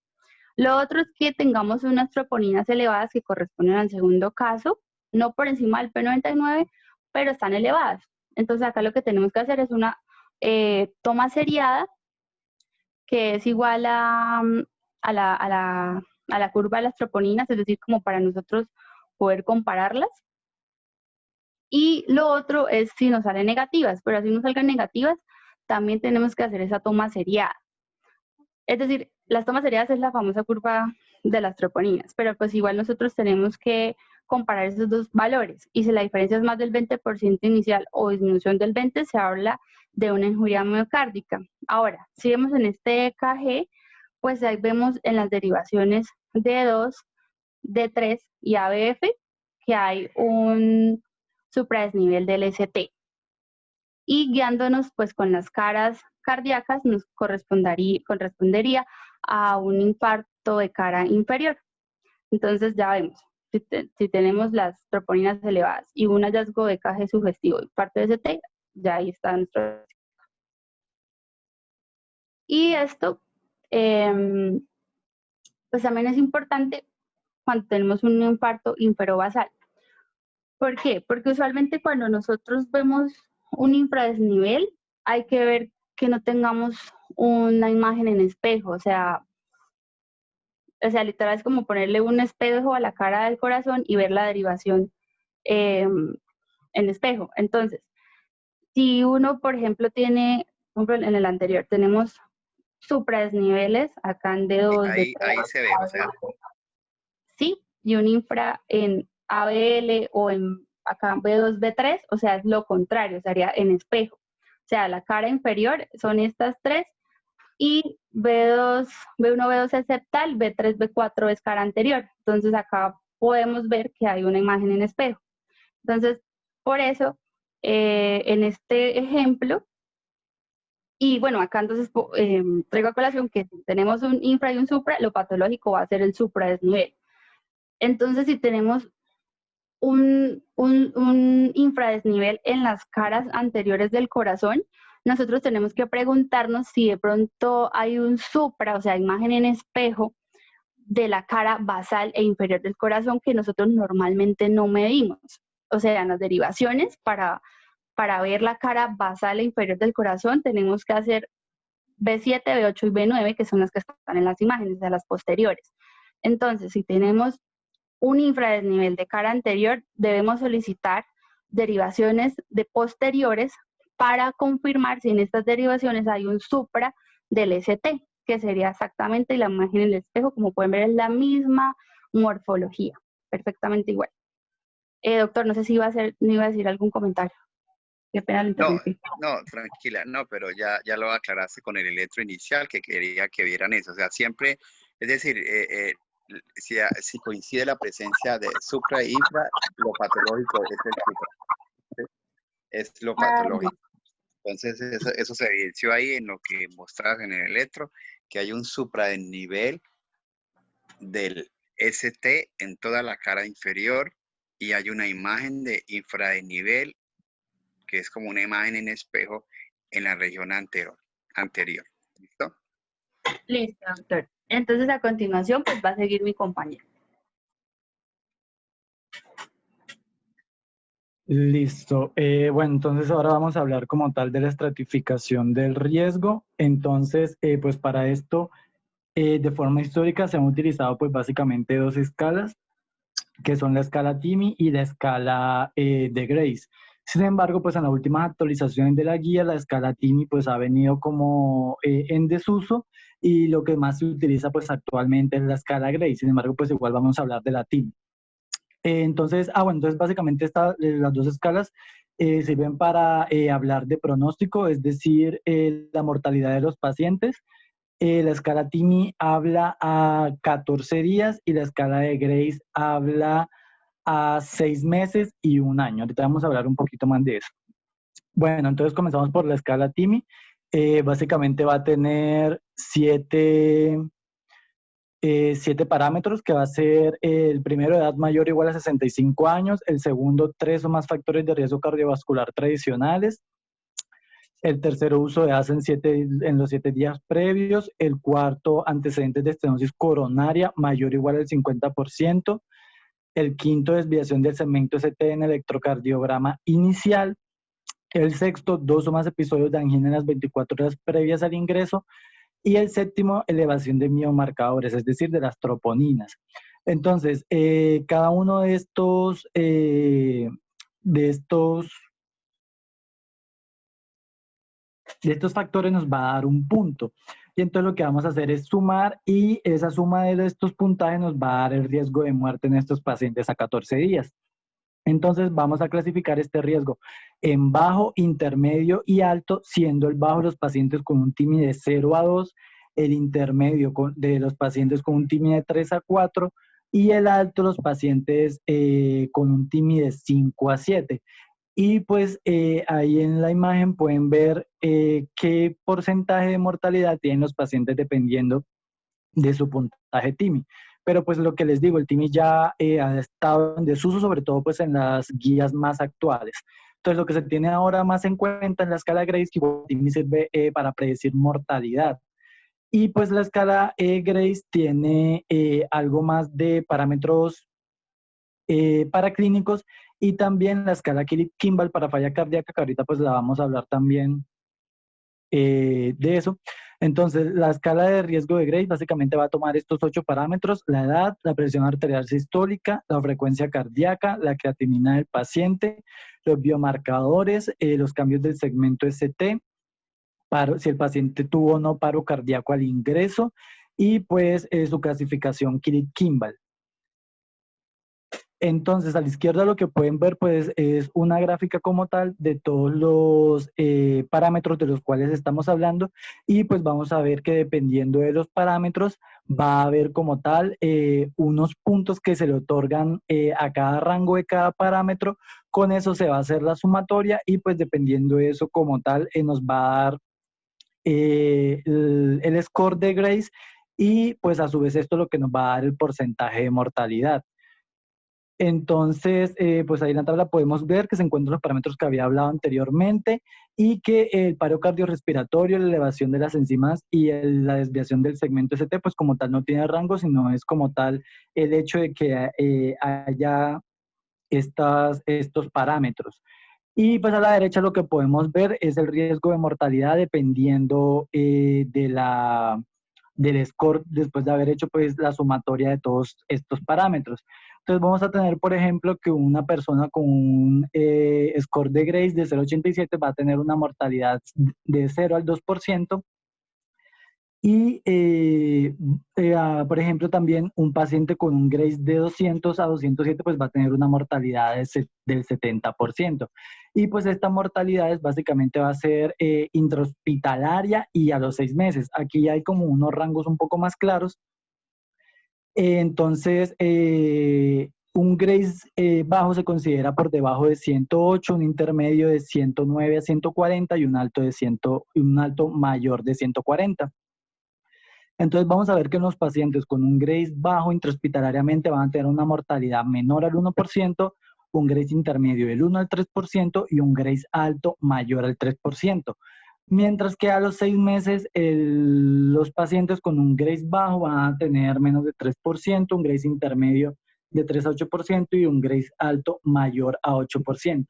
Lo otro es que tengamos unas troponinas elevadas que corresponden al segundo caso, no por encima del P99, pero están elevadas. Entonces acá lo que tenemos que hacer es una toma seriada que es igual a la curva de las troponinas, es decir, como para nosotros poder compararlas. Y lo otro es si nos salen negativas, pero así nos salgan negativas, también tenemos que hacer esa toma seriada. Es decir, las tomas seriadas es la famosa curva de las troponinas, pero pues igual nosotros tenemos que comparar esos dos valores. Y si la diferencia es más del 20% inicial o disminución del 20%, se habla de una injuria miocárdica. Ahora, si vemos en este EKG, pues ahí vemos en las derivaciones D2, D3 y ABF que hay un supradesnivel del ST. Y guiándonos pues con las caras cardíacas nos correspondería a un infarto de cara inferior. Entonces ya vemos, si tenemos las troponinas elevadas y un hallazgo de EKG sugestivo y parte de ST, ya ahí está nuestro. Y esto pues también es importante cuando tenemos un infarto inferobasal. ¿Por qué? Porque usualmente cuando nosotros vemos un infradesnivel, hay que ver que no tengamos una imagen en espejo, o sea, literal es como ponerle un espejo a la cara del corazón y ver la derivación en espejo. Entonces, si uno, por ejemplo, tiene, en el anterior, tenemos supradesniveles, acá en D2, Ahí se ve, o sea. Sí, y un infra en ABL o en acá B2, B3, o sea, es lo contrario, sería en espejo. O sea, la cara inferior son estas tres y B2, B1, B2 es septal, B3, B4 es cara anterior. Entonces acá podemos ver que hay una imagen en espejo. Entonces, por eso, en este ejemplo, y bueno, acá entonces traigo a colación que si tenemos un infra y un supra, lo patológico va a ser el supradesnivel. Entonces, si tenemos un infradesnivel en las caras anteriores del corazón, nosotros tenemos que preguntarnos si de pronto hay un supra, o sea, imagen en espejo de la cara basal e inferior del corazón que nosotros normalmente no medimos. O sea, en las derivaciones, para ver la cara basal e inferior del corazón, tenemos que hacer B7, B8 y B9, que son las que están en las imágenes, de las posteriores. Entonces, si tenemos un infradesnivel de cara anterior, debemos solicitar derivaciones de posteriores para confirmar si en estas derivaciones hay un supra del ST, que sería exactamente la imagen en el espejo, como pueden ver es la misma morfología, perfectamente igual. Doctor, no sé si iba a decir algún comentario. Qué pena lo interrumpí. No, tranquila, no, pero ya lo aclaraste con el electro inicial, que quería que vieran eso. O sea, siempre, es decir, si coincide la presencia de supra e infra, lo patológico es el supra. Es lo patológico. Entonces, eso se evidenció ahí en lo que mostrabas en el electro, que hay un supradesnivel del ST en toda la cara inferior y hay una imagen de infradesnivel, que es como una imagen en espejo en la región anterior. ¿Listo? Listo, doctor. Entonces, a continuación, pues va a seguir mi compañero. Listo. Bueno, entonces ahora vamos a hablar como tal de la estratificación del riesgo. Entonces, pues para esto, de forma histórica se han utilizado pues básicamente dos escalas, que son la escala TIMI y la escala de Grace. Sin embargo, pues en las últimas actualizaciones de la guía, la escala TIMI pues ha venido como en desuso y lo que más se utiliza pues actualmente es la escala Grace. Sin embargo, pues igual vamos a hablar de la TIMI. Entonces básicamente las dos escalas sirven para hablar de pronóstico, es decir, la mortalidad de los pacientes. La escala TIMI habla a 14 días y la escala de Grace habla a 6 meses y 1 año. Ahorita vamos a hablar un poquito más de eso. Bueno, entonces comenzamos por la escala TIMI. básicamente va a tener 7 parámetros, que va a ser el primero, edad mayor o igual a 65 años, el segundo, 3 o más factores de riesgo cardiovascular tradicionales, el tercero, uso de ACE en los 7 días previos, el cuarto, antecedentes de estenosis coronaria mayor o igual al 50%, el quinto, desviación del segmento ST en electrocardiograma inicial, el sexto, 2 o más episodios de angina en las 24 horas previas al ingreso, y el séptimo, elevación de biomarcadores, es decir, de las troponinas. Entonces, cada uno de estos factores nos va a dar un punto. Y entonces lo que vamos a hacer es sumar, y esa suma de estos puntajes nos va a dar el riesgo de muerte en estos pacientes a 14 días. Entonces vamos a clasificar este riesgo en bajo, intermedio y alto, siendo el bajo los pacientes con un TIMI de 0 a 2, el intermedio de los pacientes con un TIMI de 3 a 4 y el alto los pacientes con un TIMI de 5 a 7. Y pues ahí en la imagen pueden ver qué porcentaje de mortalidad tienen los pacientes dependiendo de su puntaje TIMI. Pero pues lo que les digo, el TIMI ya ha estado en desuso, sobre todo pues en las guías más actuales. Entonces lo que se tiene ahora más en cuenta en la escala Grace, que el TIMI sirve para predecir mortalidad. Y pues la escala Grace tiene algo más de parámetros paraclínicos, y también la escala Kimball para falla cardíaca, que ahorita pues la vamos a hablar también de eso. Entonces, la escala de riesgo de Grace básicamente va a tomar estos 8 parámetros: la edad, la presión arterial sistólica, la frecuencia cardíaca, la creatinina del paciente, los biomarcadores, los cambios del segmento ST, si el paciente tuvo o no paro cardíaco al ingreso, y pues su clasificación Kimball. Entonces, a la izquierda lo que pueden ver pues es una gráfica como tal de todos los parámetros de los cuales estamos hablando, y pues vamos a ver que dependiendo de los parámetros va a haber como tal unos puntos que se le otorgan a cada rango de cada parámetro. Con eso se va a hacer la sumatoria, y pues dependiendo de eso como tal nos va a dar el score de Grace, y pues a su vez esto es lo que nos va a dar el porcentaje de mortalidad. Entonces, pues ahí en la tabla podemos ver que se encuentran los parámetros que había hablado anteriormente, y que el paro cardiorrespiratorio, la elevación de las enzimas y la desviación del segmento ST, pues como tal no tiene rango, sino es como tal el hecho de que haya estos parámetros. Y pues a la derecha lo que podemos ver es el riesgo de mortalidad dependiendo del score, después de haber hecho pues la sumatoria de todos estos parámetros. Entonces vamos a tener, por ejemplo, que una persona con un score de Grace de 0,87 va a tener una mortalidad de 0 al 2%. Y, por ejemplo, también un paciente con un Grace de 200 a 207 pues va a tener una mortalidad del 70%. Y pues esta mortalidad básicamente va a ser intrahospitalaria y a los 6 meses. Aquí hay como unos rangos un poco más claros. Entonces, un Grace bajo se considera por debajo de 108, un intermedio de 109 a 140 y un alto mayor de 140. Entonces vamos a ver que los pacientes con un Grace bajo intrahospitalariamente van a tener una mortalidad menor al 1%, un Grace intermedio del 1 al 3% y un Grace alto mayor al 3%. Mientras que a los 6 meses los pacientes con un Grace bajo van a tener menos de 3%, un Grace intermedio de 3 a 8% y un Grace alto mayor a 8%.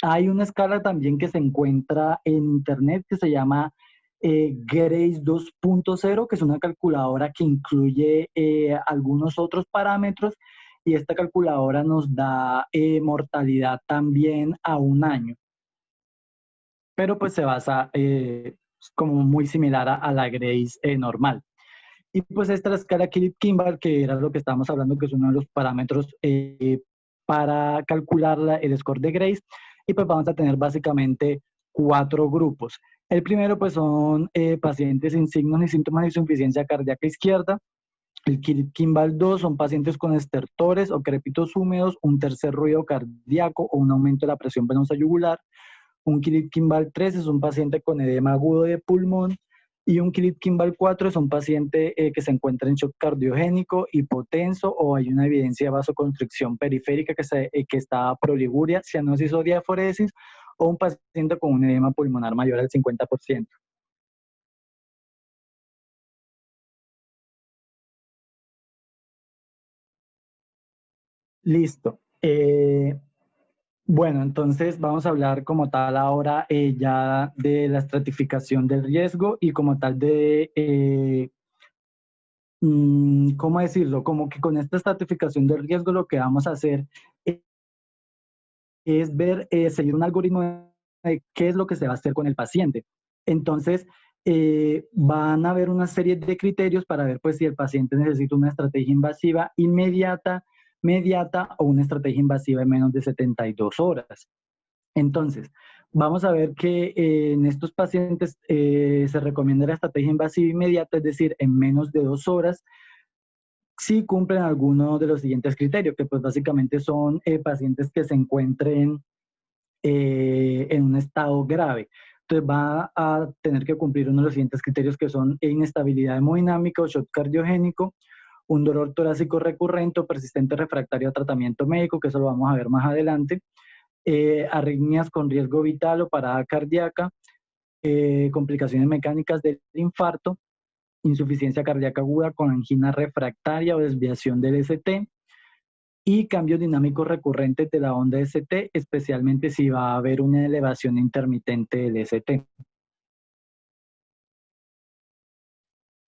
Hay una escala también que se encuentra en internet que se llama Grace 2.0, que es una calculadora que incluye algunos otros parámetros, y esta calculadora nos da mortalidad también a 1 año. Pero pues se basa como muy similar a la Grace normal. Y pues esta es la escala Kimball, que era lo que estábamos hablando, que es uno de los parámetros para calcular el score de Grace. Y pues vamos a tener básicamente 4 grupos. El primero pues son pacientes sin signos ni síntomas de insuficiencia cardíaca izquierda. El Kimball 2 son pacientes con estertores o crépitos húmedos, un tercer ruido cardíaco o un aumento de la presión venosa yugular, Un Kilit-Kimball 3 es un paciente con edema agudo de pulmón, y un Kilit-Kimball 4 es un paciente que se encuentra en shock cardiogénico, hipotenso, o hay una evidencia de vasoconstricción periférica que está proliguria, cianosis o diaforesis, o un paciente con un edema pulmonar mayor al 50%. Listo. Bueno, entonces vamos a hablar como tal ahora ya de la estratificación del riesgo y como tal de, ¿cómo decirlo? Como que con esta estratificación del riesgo lo que vamos a hacer es ver, seguir un algoritmo de qué es lo que se va a hacer con el paciente. Entonces, van a haber una serie de criterios para ver pues si el paciente necesita una estrategia invasiva inmediata, mediata o una estrategia invasiva en menos de 72 horas. Entonces, vamos a ver que en estos pacientes se recomienda la estrategia invasiva inmediata, es decir, en menos de 2 horas, si cumplen algunos de los siguientes criterios, que pues básicamente son pacientes que se encuentren en un estado grave. Entonces va a tener que cumplir uno de los siguientes criterios, que son inestabilidad hemodinámica o shock cardiogénico, un dolor torácico recurrente o persistente refractario a tratamiento médico, que eso lo vamos a ver más adelante, arritmias con riesgo vital o parada cardíaca, complicaciones mecánicas del infarto, insuficiencia cardíaca aguda con angina refractaria o desviación del ST, y cambios dinámicos recurrentes de la onda ST, especialmente si va a haber una elevación intermitente del ST.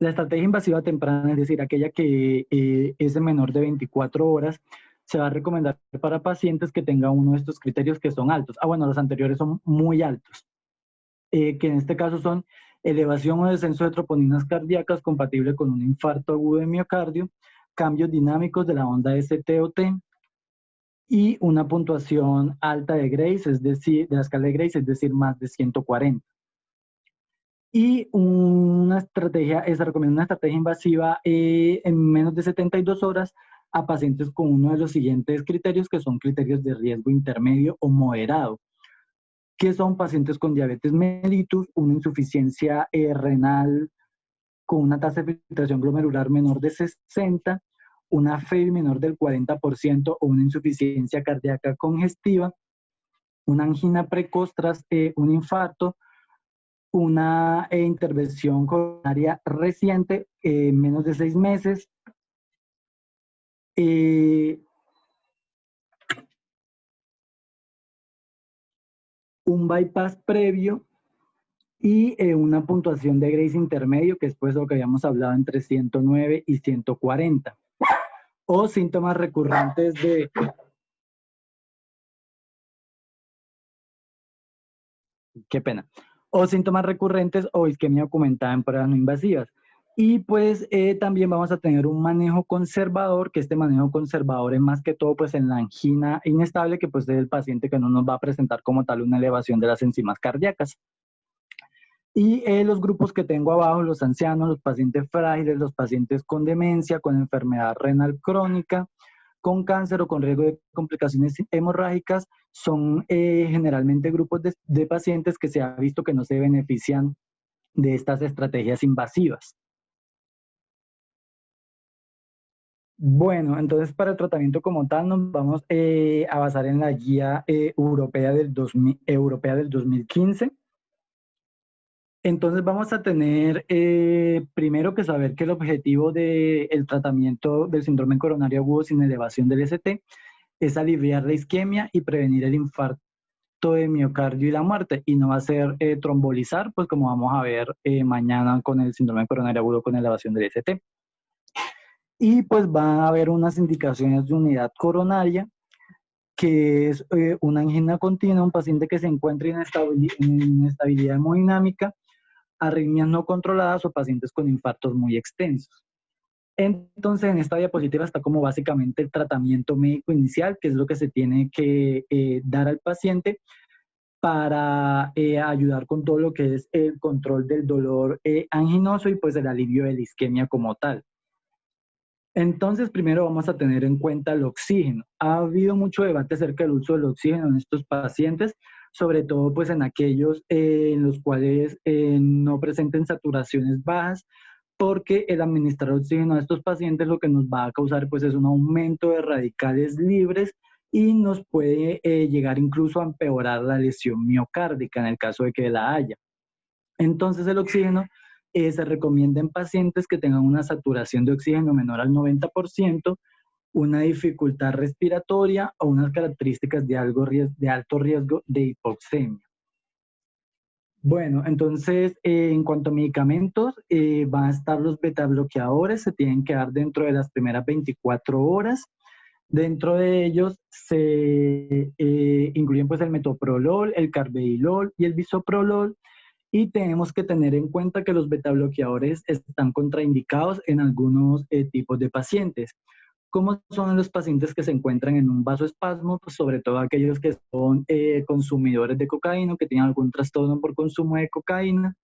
La estrategia invasiva temprana, es decir, aquella que es de menor de 24 horas, se va a recomendar para pacientes que tengan uno de estos criterios que son altos. Bueno, los anteriores son muy altos, que en este caso son elevación o descenso de troponinas cardíacas compatible con un infarto agudo de miocardio, cambios dinámicos de la onda ST o T, y una puntuación alta de Grace, es decir, de la escala de Grace, es decir, más de 140. Y se recomienda una estrategia invasiva en menos de 72 horas a pacientes con uno de los siguientes criterios, que son criterios de riesgo intermedio o moderado, que son pacientes con diabetes mellitus, una insuficiencia renal con una tasa de filtración glomerular menor de 60, una FeI menor del 40% o una insuficiencia cardíaca congestiva, una angina precoz tras un infarto, una intervención coronaria reciente, menos de 6 meses, un bypass previo y una puntuación de Grace intermedio, que es pues lo que habíamos hablado entre 109 y 140. O síntomas recurrentes de... Qué pena. O síntomas recurrentes o isquemia documentada en pruebas no invasivas. Y pues también vamos a tener un manejo conservador, que este manejo conservador es más que todo pues en la angina inestable, que pues es el paciente que no nos va a presentar como tal una elevación de las enzimas cardíacas. Y los grupos que tengo abajo, los ancianos, los pacientes frágiles, los pacientes con demencia, con enfermedad renal crónica, con cáncer o con riesgo de complicaciones hemorrágicas, son generalmente grupos de pacientes que se ha visto que no se benefician de estas estrategias invasivas. Bueno, entonces para el tratamiento como tal nos vamos a basar en la guía europea del 2015. Entonces vamos a tener primero que saber que el objetivo del tratamiento del síndrome coronario agudo sin elevación del ST es aliviar la isquemia y prevenir el infarto de miocardio y la muerte, y no va a ser trombolizar, pues como vamos a ver mañana con el síndrome coronario agudo con elevación del ST. Y pues va a haber unas indicaciones de unidad coronaria, que es una angina continua, un paciente que se encuentra en inestabilidad hemodinámica, arritmias no controladas o pacientes con infartos muy extensos. Entonces, en esta diapositiva está como básicamente el tratamiento médico inicial, que es lo que se tiene que dar al paciente para ayudar con todo lo que es el control del dolor anginoso y pues el alivio de la isquemia como tal. Entonces, primero vamos a tener en cuenta el oxígeno. Ha habido mucho debate acerca del uso del oxígeno en estos pacientes, sobre todo pues en aquellos en los cuales no presenten saturaciones bajas, porque el administrar oxígeno a estos pacientes lo que nos va a causar pues es un aumento de radicales libres y nos puede llegar incluso a empeorar la lesión miocárdica en el caso de que la haya. Entonces el oxígeno se recomienda en pacientes que tengan una saturación de oxígeno menor al 90%, una dificultad respiratoria o unas características de alto riesgo de hipoxemia. Bueno, entonces, en cuanto a medicamentos, van a estar los betabloqueadores, se tienen que dar dentro de las primeras 24 horas. Dentro de ellos se incluyen pues el metoprolol, el carvedilol y el bisoprolol. Y tenemos que tener en cuenta que los betabloqueadores están contraindicados en algunos tipos de pacientes. ¿Cómo son los pacientes que se encuentran en un vasoespasmo? Pues sobre todo aquellos que son consumidores de cocaína, que tienen algún trastorno por consumo de cocaína,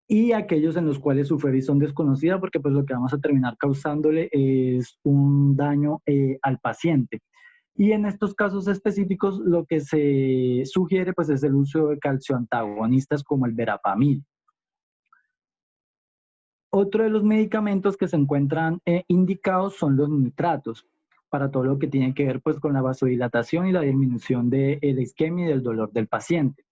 y aquellos en los cuales su son desconocida, porque pues lo que vamos a terminar causándole es un daño al paciente. Y en estos casos específicos lo que se sugiere pues es el uso de calcioantagonistas como el verapamil. Otro de los medicamentos que se encuentran indicados son los nitratos, para todo lo que tiene que ver pues con la vasodilatación y la disminución de la isquemia y del dolor del paciente.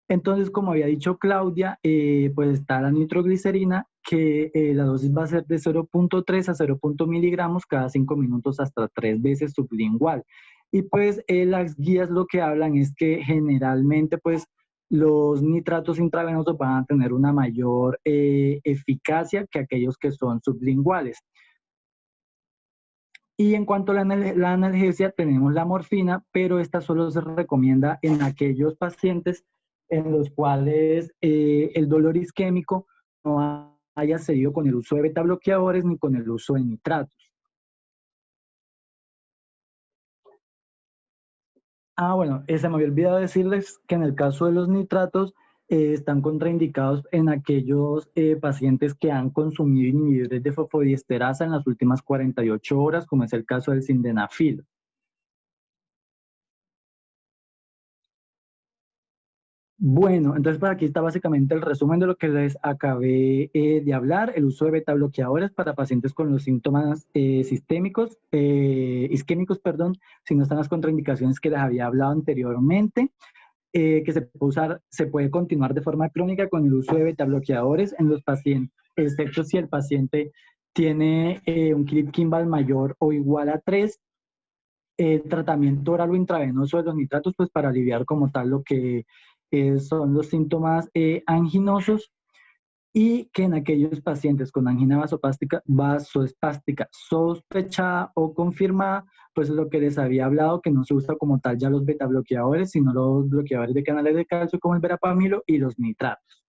Entonces, como había dicho Claudia, pues está la nitroglicerina, que la dosis va a ser de 0.3 a 0.0 miligramos cada 5 minutos hasta 3 veces sublingual. Y pues las guías lo que hablan es que generalmente pues los nitratos intravenosos van a tener una mayor eficacia que aquellos que son sublinguales. Y en cuanto a la analgesia, tenemos la morfina, pero esta solo se recomienda en aquellos pacientes en los cuales el dolor isquémico no haya seguido con el uso de betabloqueadores ni con el uso de nitratos. Bueno, se me había olvidado decirles que en el caso de los nitratos están contraindicados en aquellos pacientes que han consumido inhibidores de fosfodiesterasa en las últimas 48 horas, como es el caso del sildenafil. Bueno, entonces por aquí está básicamente el resumen de lo que les acabé de hablar, el uso de betabloqueadores para pacientes con los síntomas isquémicos, perdón, si no están las contraindicaciones que les había hablado anteriormente, que se puede usar, se puede continuar de forma crónica con el uso de betabloqueadores en los pacientes, excepto si el paciente tiene un ClipKimball mayor o igual a 3, el tratamiento oral o intravenoso de los nitratos, pues para aliviar como tal lo que son los síntomas anginosos, y que en aquellos pacientes con angina vasoespástica sospechada o confirmada, pues es lo que les había hablado, que no se usa como tal ya los betabloqueadores, sino los bloqueadores de canales de calcio como el verapamilo y los nitratos.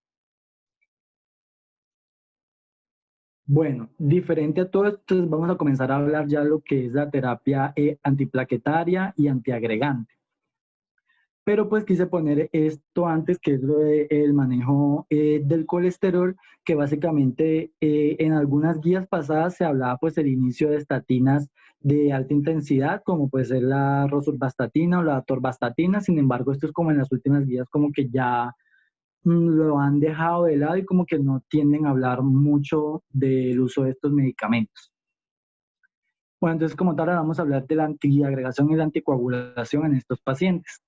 Bueno, diferente a todo esto, vamos a comenzar a hablar ya lo que es la terapia antiplaquetaria y antiagregante. Pero pues quise poner esto antes, que es lo del manejo del colesterol, que básicamente en algunas guías pasadas se hablaba pues el inicio de estatinas de alta intensidad, como puede ser la rosuvastatina o la atorvastatina. Sin embargo, esto es como en las últimas guías como que ya lo han dejado de lado y como que no tienden a hablar mucho del uso de estos medicamentos. Bueno, entonces como tal vamos a hablar de la antiagregación y la anticoagulación en estos pacientes.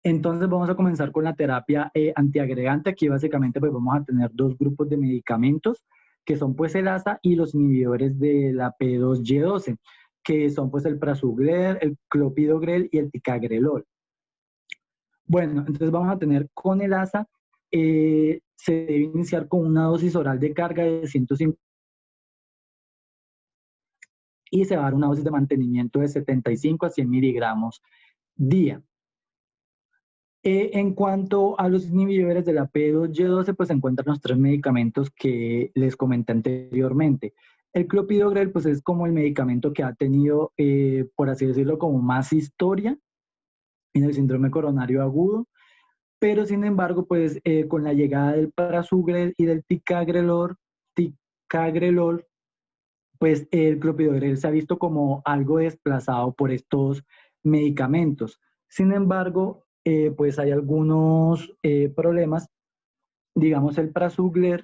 Entonces vamos a comenzar con la terapia antiagregante. Aquí básicamente pues vamos a tener dos grupos de medicamentos, que son pues el ASA y los inhibidores de la P2Y12, que son pues el prasugrel, el clopidogrel y el ticagrelol. Bueno, entonces vamos a tener con el ASA, se debe iniciar con una dosis oral de carga de 150 y se va a dar una dosis de mantenimiento de 75 a 100 miligramos día. En cuanto a los inhibidores de la P2Y12, pues se encuentran los tres medicamentos que les comenté anteriormente. El clopidogrel, pues es como el medicamento que ha tenido, por así decirlo, como más historia en el síndrome coronario agudo, pero sin embargo, pues con la llegada del prasugrel y del ticagrelol, pues el clopidogrel se ha visto como algo desplazado por estos medicamentos. Sin embargo, pues hay algunos problemas. Digamos, el Prasugler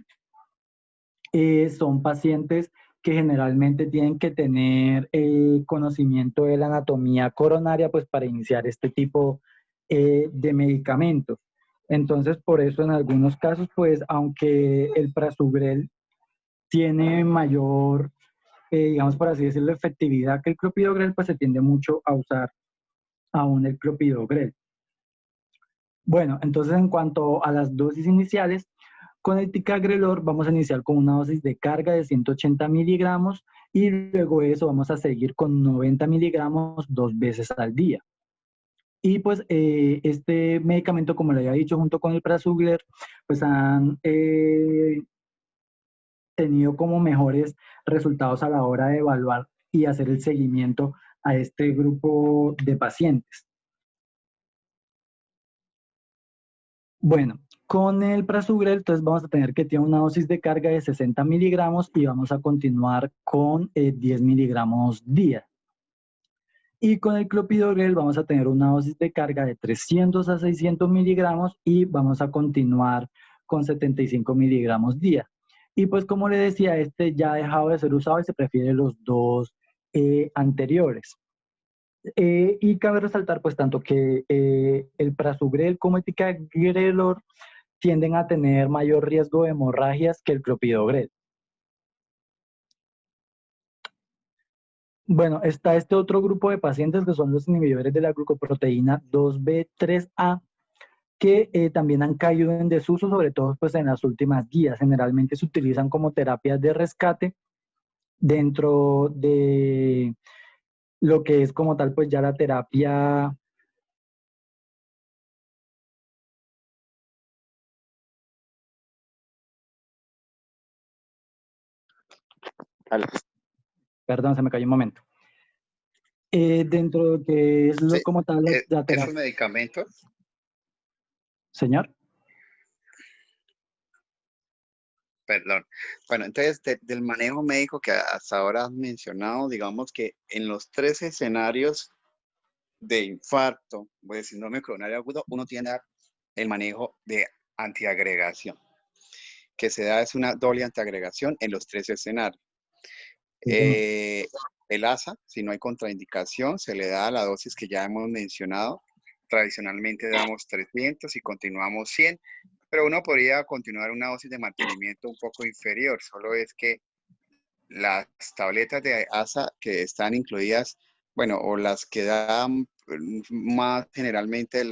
son pacientes que generalmente tienen que tener conocimiento de la anatomía coronaria, pues para iniciar este tipo de medicamentos. Entonces, por eso en algunos casos, pues aunque el Prasugrel tiene mayor, digamos por así decirlo, efectividad que el Clopidogrel, pues se tiende mucho a usar aún el Clopidogrel. Bueno, entonces en cuanto a las dosis iniciales, con el ticagrelor vamos a iniciar con una dosis de carga de 180 miligramos y luego de eso vamos a seguir con 90 miligramos 2 veces al día. Y pues este medicamento, como le había dicho, junto con el Prasugler, pues han tenido como mejores resultados a la hora de evaluar y hacer el seguimiento a este grupo de pacientes. Bueno, con el Prasugrel, entonces vamos a tener que tiene una dosis de carga de 60 miligramos y vamos a continuar con 10 miligramos día. Y con el Clopidogrel vamos a tener una dosis de carga de 300 a 600 miligramos y vamos a continuar con 75 miligramos día. Y pues como le decía, este ya ha dejado de ser usado y se prefiere los dos anteriores. Y cabe resaltar pues tanto que el Prasugrel como el ticagrelor tienden a tener mayor riesgo de hemorragias que el Clopidogrel. Bueno, está este otro grupo de pacientes que son los inhibidores de la glucoproteína 2B3A, que también han caído en desuso, sobre todo pues, en las últimas guías. Generalmente se utilizan como terapias de rescate dentro de lo que es como tal pues ya la terapia. Perdón, se me cayó un momento. Dentro de lo que es Sí, como tal la terapia. ¿esos medicamentos? Señor. Perdón. Bueno, entonces del manejo médico que hasta ahora has mencionado, digamos que en los 3 escenarios de infarto, pues síndrome coronario agudo, uno tiene el manejo de antiagregación, que se da es una doble antiagregación en los 3 escenarios. El ASA, si no hay contraindicación, se le da la dosis que ya hemos mencionado. Tradicionalmente damos 300 y continuamos 100, pero uno podría continuar una dosis de mantenimiento un poco inferior, solo es que las tabletas de ASA que están incluidas, bueno, o las que dan más generalmente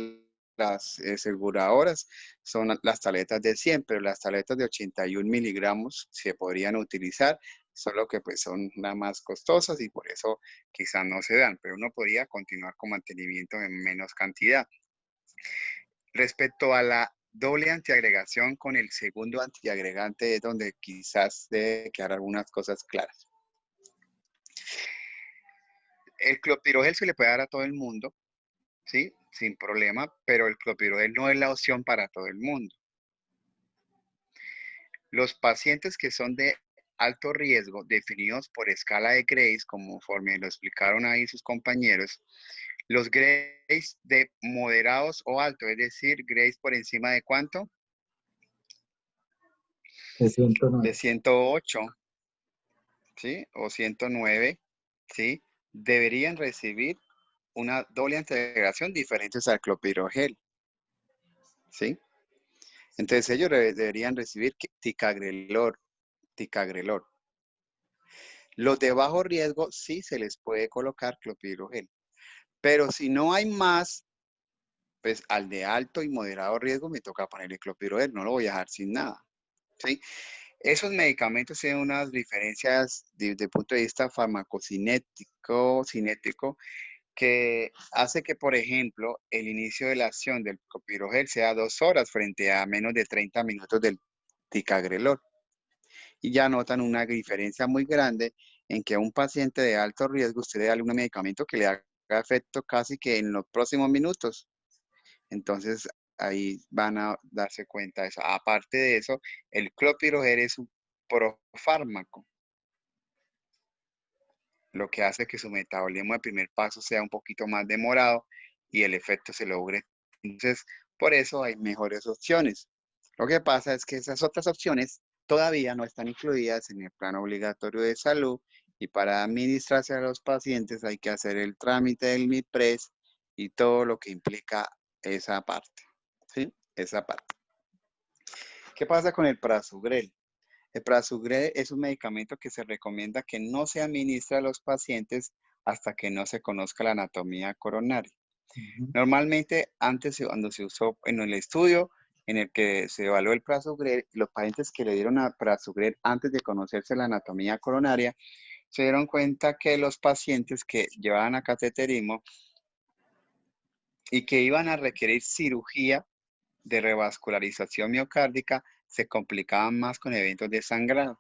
las aseguradoras son las tabletas de 100, pero las tabletas de 81 miligramos se podrían utilizar, solo que pues son las más costosas y por eso quizás no se dan, pero uno podría continuar con mantenimiento en menos cantidad. Respecto a la doble antiagregación con el segundo antiagregante es donde quizás debe quedar algunas cosas claras. El clopidogrel se le puede dar a todo el mundo, ¿sí? Sin problema, pero el clopidogrel no es la opción para todo el mundo. Los pacientes que son de alto riesgo, definidos por escala de Grace, conforme lo explicaron ahí sus compañeros, los Grace de moderados o altos, es decir, Grace por encima de ¿cuánto? De 109. De 108, ¿sí? O 109, ¿sí? Deberían recibir una doble antiagregación diferentes al clopidogrel, ¿sí? Entonces ellos deberían recibir ticagrelor. Los de bajo riesgo sí se les puede colocar clopidogrel, pero si no hay más, pues al de alto y moderado riesgo me toca ponerle clopidogrel, no lo voy a dejar sin nada, ¿sí? Esos medicamentos tienen unas diferencias desde el punto de vista farmacocinético, que hace que, por ejemplo, el inicio de la acción del clopidogrel sea 2 horas frente a menos de 30 minutos del ticagrelor. Y ya notan una diferencia muy grande en que a un paciente de alto riesgo usted le da un medicamento que le haga efecto casi que en los próximos minutos. Entonces, ahí van a darse cuenta de eso. Aparte de eso, el clopidogrel es un profármaco, lo que hace que su metabolismo de primer paso sea un poquito más demorado y el efecto se logre. Entonces, por eso hay mejores opciones. Lo que pasa es que esas otras opciones todavía no están incluidas en el plan obligatorio de salud y para administrarse a los pacientes hay que hacer el trámite del MIPRES y todo lo que implica esa parte, ¿sí? Esa parte. ¿Qué pasa con el Prasugrel? El Prasugrel es un medicamento que se recomienda que no se administre a los pacientes hasta que no se conozca la anatomía coronaria. Normalmente, antes, cuando se usó en el estudio en el que se evaluó el Prasugrel, los pacientes que le dieron a Prasugrel antes de conocerse la anatomía coronaria, se dieron cuenta que los pacientes que llevaban a cateterismo y que iban a requerir cirugía de revascularización miocárdica se complicaban más con eventos de sangrado.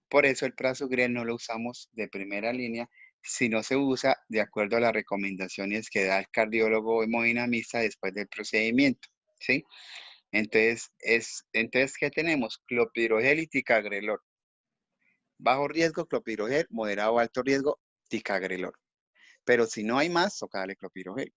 Por eso el Prasugrel no lo usamos de primera línea, sino se usa de acuerdo a las recomendaciones que da el cardiólogo hemodinamista después del procedimiento, ¿sí? Entonces, ¿qué tenemos? Clopidogrel y ticagrelor. Bajo riesgo, clopidogrel, moderado o alto riesgo, ticagrelor. Pero si no hay más, toca darle clopidogrel.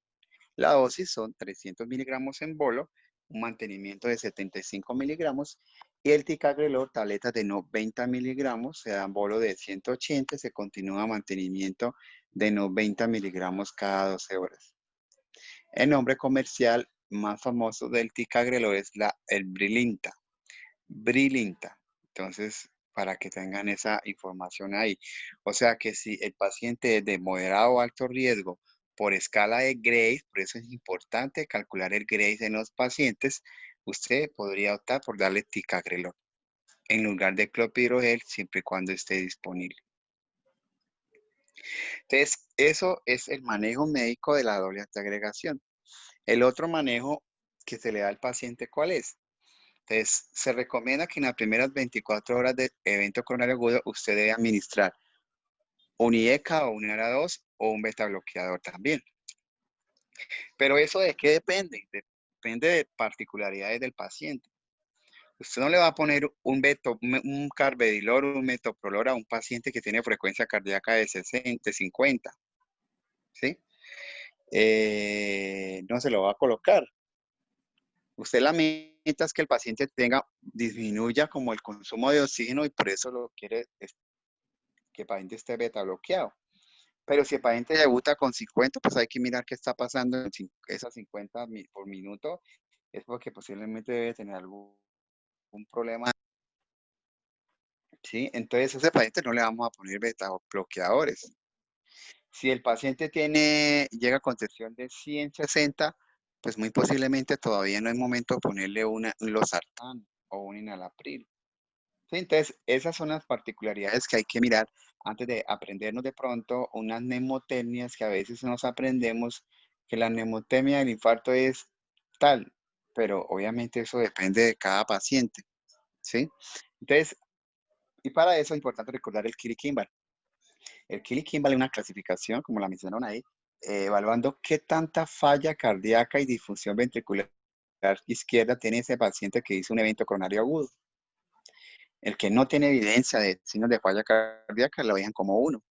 La dosis son 300 miligramos en bolo, un mantenimiento de 75 miligramos y el ticagrelor, tabletas de 90 miligramos, se dan bolo de 180, se continúa mantenimiento de 90 miligramos cada 12 horas. El nombre comercial más famoso del ticagrelor es el Brilinta. Brilinta. Entonces, para que tengan esa información ahí. O sea que si el paciente es de moderado o alto riesgo por escala de Grace, por eso es importante calcular el Grace en los pacientes, usted podría optar por darle ticagrelor en lugar de clopidogrel siempre y cuando esté disponible. Entonces, eso es el manejo médico de la doble antiagregación. El otro manejo que se le da al paciente, ¿cuál es? Entonces, se recomienda que en las primeras 24 horas de evento coronario agudo usted debe administrar un IECA o un ARA2 o un beta bloqueador también. Pero eso ¿de qué depende? Depende de particularidades del paciente. Usted no le va a poner un carvedilor o un metoprolol a un paciente que tiene frecuencia cardíaca de 60, 50, ¿sí? No se lo va a colocar. Usted la meta es que el paciente disminuya como el consumo de oxígeno y por eso lo quiere que el paciente esté beta bloqueado. Pero si el paciente debuta con 50, pues hay que mirar qué está pasando en esas 50 por minuto. Es porque posiblemente debe tener algún problema. ¿Sí? Entonces a ese paciente no le vamos a poner beta bloqueadores. Si el paciente llega con tensión de 160, pues muy posiblemente todavía no es momento de ponerle un losartán o un enalapril. ¿Sí? Entonces, esas son las particularidades que hay que mirar antes de aprendernos de pronto unas mnemotecnias que a veces nos aprendemos, que la mnemotemia del infarto es tal, pero obviamente eso depende de cada paciente, ¿sí? Entonces, y para eso es importante recordar el Killy-Kimball. El Killy-Kimball es una clasificación, como la mencionaron ahí, evaluando qué tanta falla cardíaca y disfunción ventricular izquierda tiene ese paciente que hizo un evento coronario agudo. El que no tiene evidencia de signos de falla cardíaca lo dejan como 1.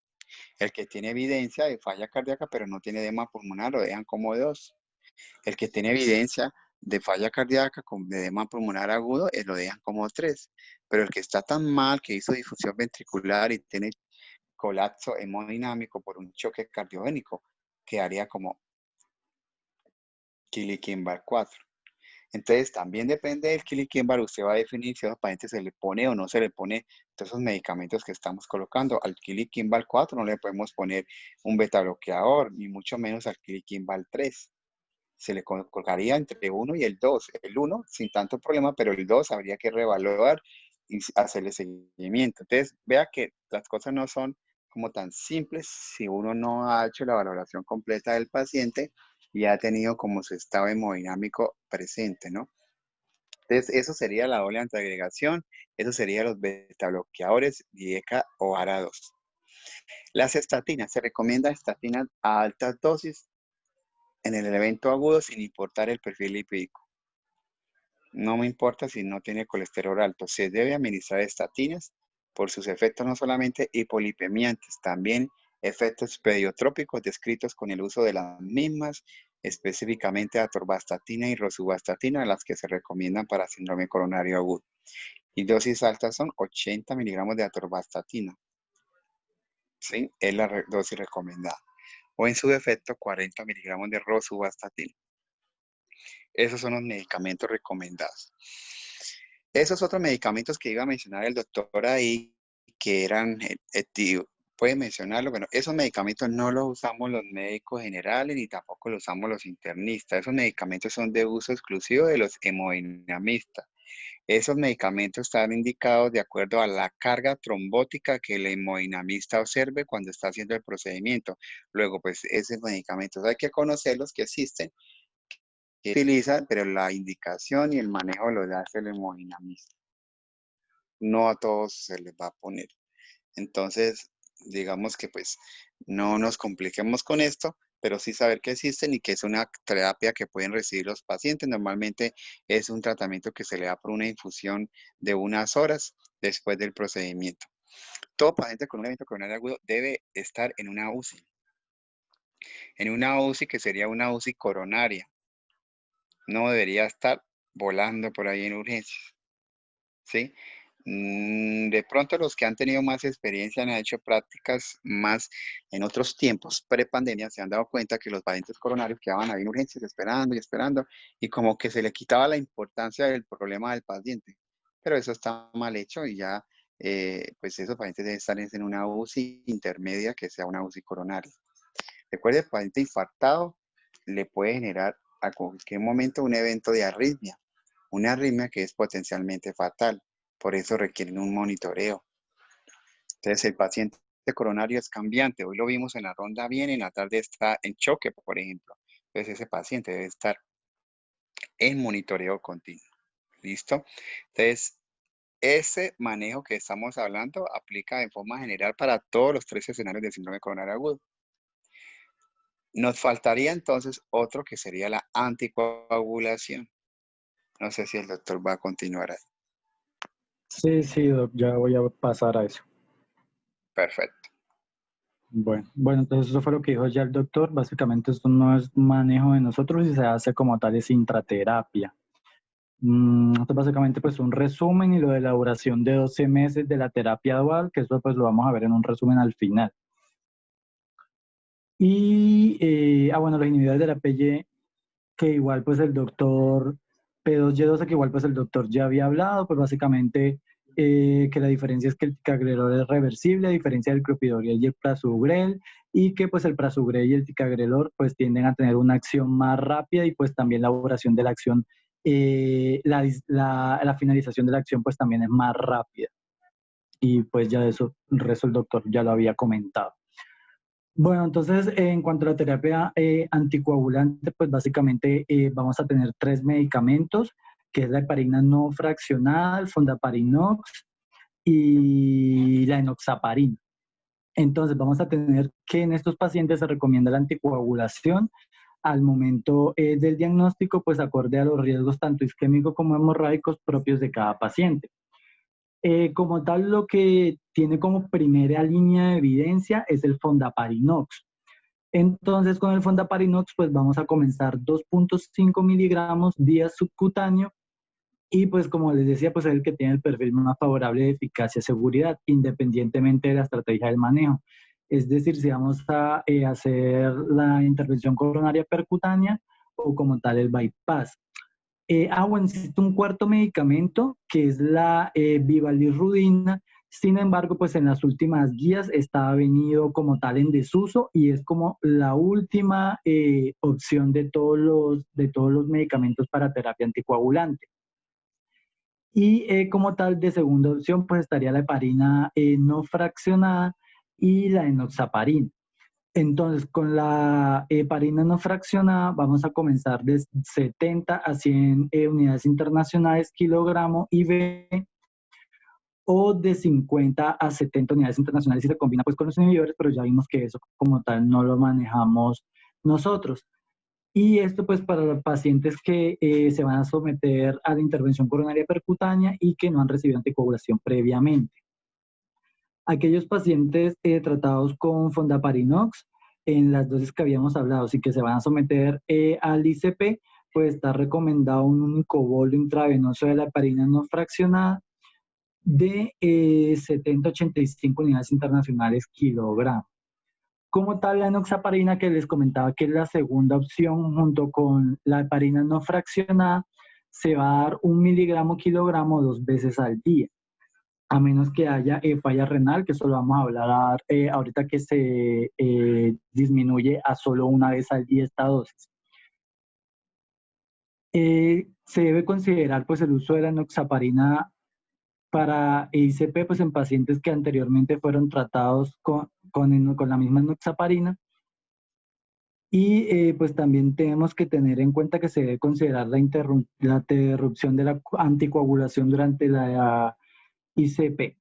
El que tiene evidencia de falla cardíaca pero no tiene edema pulmonar lo dejan como 2. El que tiene evidencia de falla cardíaca con edema pulmonar agudo lo dejan como 3. Pero el que está tan mal que hizo difusión ventricular y tiene colapso hemodinámico por un choque cardiogénico quedaría como Killy-Kimball 4. Entonces, también depende del Killy-Kimball, usted va a definir si a los pacientes se le pone o no se le pone todos esos medicamentos que estamos colocando. Al Killy-Kimball 4 no le podemos poner un beta bloqueador, ni mucho menos al Killy-Kimball 3. Se le colocaría entre 1 y el 2. El 1 sin tanto problema, pero el 2 habría que reevaluar y hacerle seguimiento. Entonces, vea que las cosas no son como tan simples si uno no ha hecho la valoración completa del paciente y ha tenido como su estado hemodinámico presente, ¿no? Entonces, eso sería la doble antiagregación, eso serían los beta bloqueadores, IECA o ARA2. Las estatinas, se recomienda estatinas a altas dosis en el evento agudo sin importar el perfil lipídico. No me importa si no tiene colesterol alto, se debe administrar estatinas por sus efectos no solamente hipolipemiantes, también efectos pediotrópicos descritos con el uso de las mismas específicamente atorvastatina y rosuvastatina, las que se recomiendan para síndrome coronario agudo. Y dosis altas son 80 miligramos de atorvastatina, ¿sí? Es la dosis recomendada. O en su defecto, 40 miligramos de rosuvastatina. Esos son los medicamentos recomendados. Esos otros medicamentos que iba a mencionar el doctor ahí, que eran, puede mencionarlo, bueno, esos medicamentos no los usamos los médicos generales ni tampoco los usamos los internistas. Esos medicamentos son de uso exclusivo de los hemodinamistas. Esos medicamentos están indicados de acuerdo a la carga trombótica que el hemodinamista observe cuando está haciendo el procedimiento. Luego, pues, esos medicamentos hay que conocerlos, que existen, que utilizan, pero la indicación y el manejo lo hace el hemodinamista. No a todos se les va a poner. Entonces, digamos que pues no nos compliquemos con esto, pero sí saber que existen y que es una terapia que pueden recibir los pacientes. Normalmente es un tratamiento que se le da por una infusión de unas horas después del procedimiento. Todo paciente con un evento coronario agudo debe estar en una UCI. En una UCI que sería una UCI coronaria. No debería estar volando por ahí en urgencias, ¿sí? De pronto los que han tenido más experiencia han hecho prácticas más en otros tiempos, pre-pandemia, se han dado cuenta que los pacientes coronarios quedaban ahí en urgencias esperando y esperando y como que se le quitaba la importancia del problema del paciente. Pero eso está mal hecho y ya, pues esos pacientes deben estar en una UCI intermedia que sea una UCI coronaria. Recuerde, el paciente infartado le puede generar a cualquier momento un evento de arritmia, una arritmia que es potencialmente fatal. Por eso requieren un monitoreo. Entonces, el paciente coronario es cambiante. Hoy lo vimos en la ronda bien, en la tarde está en choque, por ejemplo. Entonces, ese paciente debe estar en monitoreo continuo. ¿Listo? Entonces, ese manejo que estamos hablando aplica de forma general para todos los 3 escenarios del síndrome coronario agudo. Nos faltaría entonces otro que sería la anticoagulación. No sé si el doctor va a continuar ahí. Sí, doc, ya voy a pasar a eso. Perfecto. Bueno, entonces eso fue lo que dijo ya el doctor. Básicamente esto no es manejo de nosotros y se hace como tal es intraterapia. Esto es básicamente pues un resumen y lo de la duración de 12 meses de la terapia dual, que eso pues lo vamos a ver en un resumen al final. Y, bueno, los inhibidores de la PY, que igual pues el doctor P2Y12, que igual pues el doctor ya había hablado, pues básicamente que la diferencia es que el ticagrelor es reversible, a diferencia del clopidogrel y el prasugrel, y que pues el prasugrel y el ticagrelor pues tienden a tener una acción más rápida y pues también la duración de la acción, la finalización de la acción pues también es más rápida. Y pues ya de eso, el resto el doctor ya lo había comentado. Bueno, entonces en cuanto a la terapia anticoagulante, pues básicamente vamos a tener 3 medicamentos, que es la heparina no fraccionada, el fondaparinox y la enoxaparina. Entonces vamos a tener que en estos pacientes se recomienda la anticoagulación al momento del diagnóstico, pues acorde a los riesgos tanto isquémicos como hemorrágicos propios de cada paciente. Como tal, lo que tiene como primera línea de evidencia es el fondaparinox. Entonces, con el fondaparinox, pues vamos a comenzar 2.5 miligramos vía subcutáneo y pues como les decía, pues es el que tiene el perfil más favorable de eficacia y seguridad, independientemente de la estrategia del manejo. Es decir, si vamos a hacer la intervención coronaria percutánea o como tal el bypass. Bueno, existe un cuarto medicamento que es la bivalirrudina. Sin embargo, pues en las últimas guías está venido como tal en desuso y es como la última opción de todos los medicamentos para terapia anticoagulante. Y como tal de segunda opción pues estaría la heparina no fraccionada y la enoxaparina. Entonces, con la heparina no fraccionada vamos a comenzar de 70 a 100 unidades internacionales kilogramo IV o de 50 a 70 unidades internacionales si se combina pues con los inhibidores, pero ya vimos que eso como tal no lo manejamos nosotros. Y esto pues para los pacientes que se van a someter a la intervención coronaria percutánea y que no han recibido anticoagulación previamente. Aquellos pacientes tratados con fondaparinox en las dosis que habíamos hablado, si que se van a someter al ICP, pues está recomendado un único bolo intravenoso de la heparina no fraccionada de 70-85 unidades internacionales kilogramo. Como tal, la enoxaparina que les comentaba que es la segunda opción junto con la heparina no fraccionada, se va a dar 1 miligramo kilogramo 2 veces al día, a menos que haya falla renal, que eso lo vamos a hablar ahorita que se disminuye a solo 1 vez al día esta dosis. Se debe considerar pues el uso de la enoxaparina para ICP pues en pacientes que anteriormente fueron tratados con la misma enoxaparina. Y pues también tenemos que tener en cuenta que se debe considerar la interrupción de la anticoagulación durante la ICP.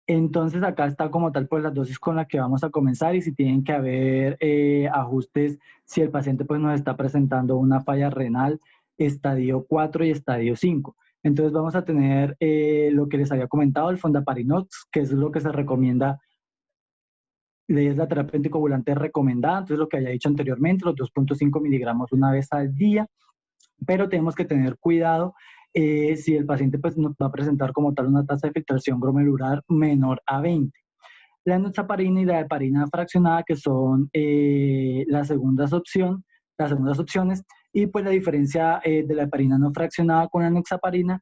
Entonces acá está como tal pues las dosis con las que vamos a comenzar y si tienen que haber ajustes si el paciente pues nos está presentando una falla renal estadio 4 y estadio 5. Entonces vamos a tener lo que les había comentado, el fondaparinux, que es lo que se recomienda, es la terapia anticoagulante recomendada, entonces lo que había dicho anteriormente, los 2.5 miligramos 1 vez al día, pero tenemos que tener cuidado si el paciente pues, nos va a presentar como tal una tasa de filtración glomerular menor a 20. La enoxaparina y la heparina fraccionada, que son las segundas opciones, y pues la diferencia de la heparina no fraccionada con la enoxaparina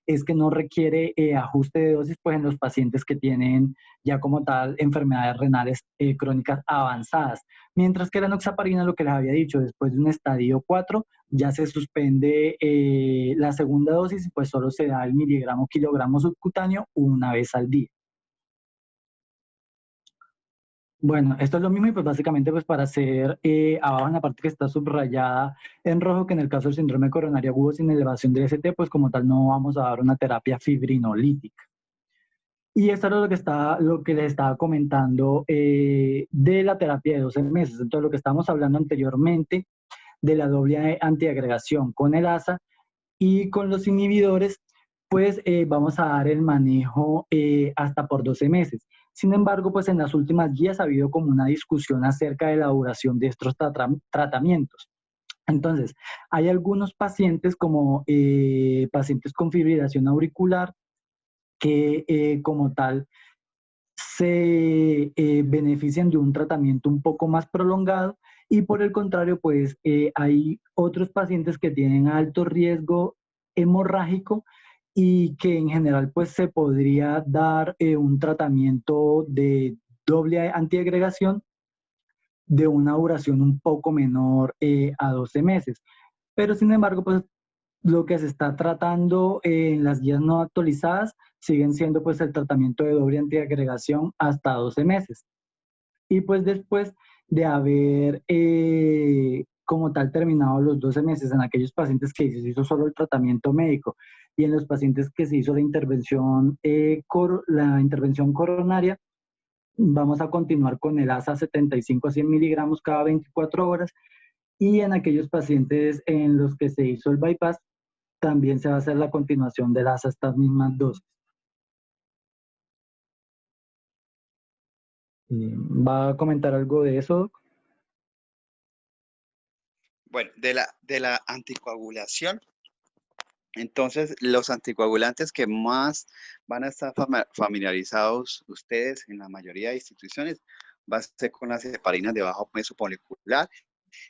es que no requiere ajuste de dosis pues, en los pacientes que tienen ya como tal enfermedades renales crónicas avanzadas. Mientras que la enoxaparina, lo que les había dicho, después de un estadio 4, ya se suspende la segunda dosis y pues solo se da el miligramo kilogramo subcutáneo 1 vez al día. Bueno, esto es lo mismo y pues básicamente pues para hacer abajo en la parte que está subrayada en rojo, que en el caso del síndrome coronario agudo sin elevación del ST, pues como tal no vamos a dar una terapia fibrinolítica. Y esto es lo que les estaba comentando de la terapia de 12 meses. Entonces lo que estábamos hablando anteriormente de la doble antiagregación con el ASA y con los inhibidores, pues vamos a dar el manejo hasta por 12 meses. Sin embargo, pues en las últimas guías ha habido como una discusión acerca de la duración de estos tratamientos. Entonces, hay algunos pacientes como pacientes con fibrilación auricular que como tal se benefician de un tratamiento un poco más prolongado y por el contrario, pues hay otros pacientes que tienen alto riesgo hemorrágico y que en general pues se podría dar un tratamiento de doble antiagregación de una duración un poco menor a 12 meses. Pero sin embargo, pues lo que se está tratando en las guías no actualizadas siguen siendo pues el tratamiento de doble antiagregación hasta 12 meses. Y pues después de haber como tal terminado los 12 meses en aquellos pacientes que se hizo solo el tratamiento médico y en los pacientes que se hizo la intervención coronaria, vamos a continuar con el ASA 75 a 100 miligramos cada 24 horas y en aquellos pacientes en los que se hizo el bypass también se va a hacer la continuación del ASA estas mismas dosis. ¿Va a comentar algo de eso, Doc? Bueno, de la anticoagulación, entonces los anticoagulantes que más van a estar familiarizados ustedes en la mayoría de instituciones va a ser con las heparinas de bajo peso molecular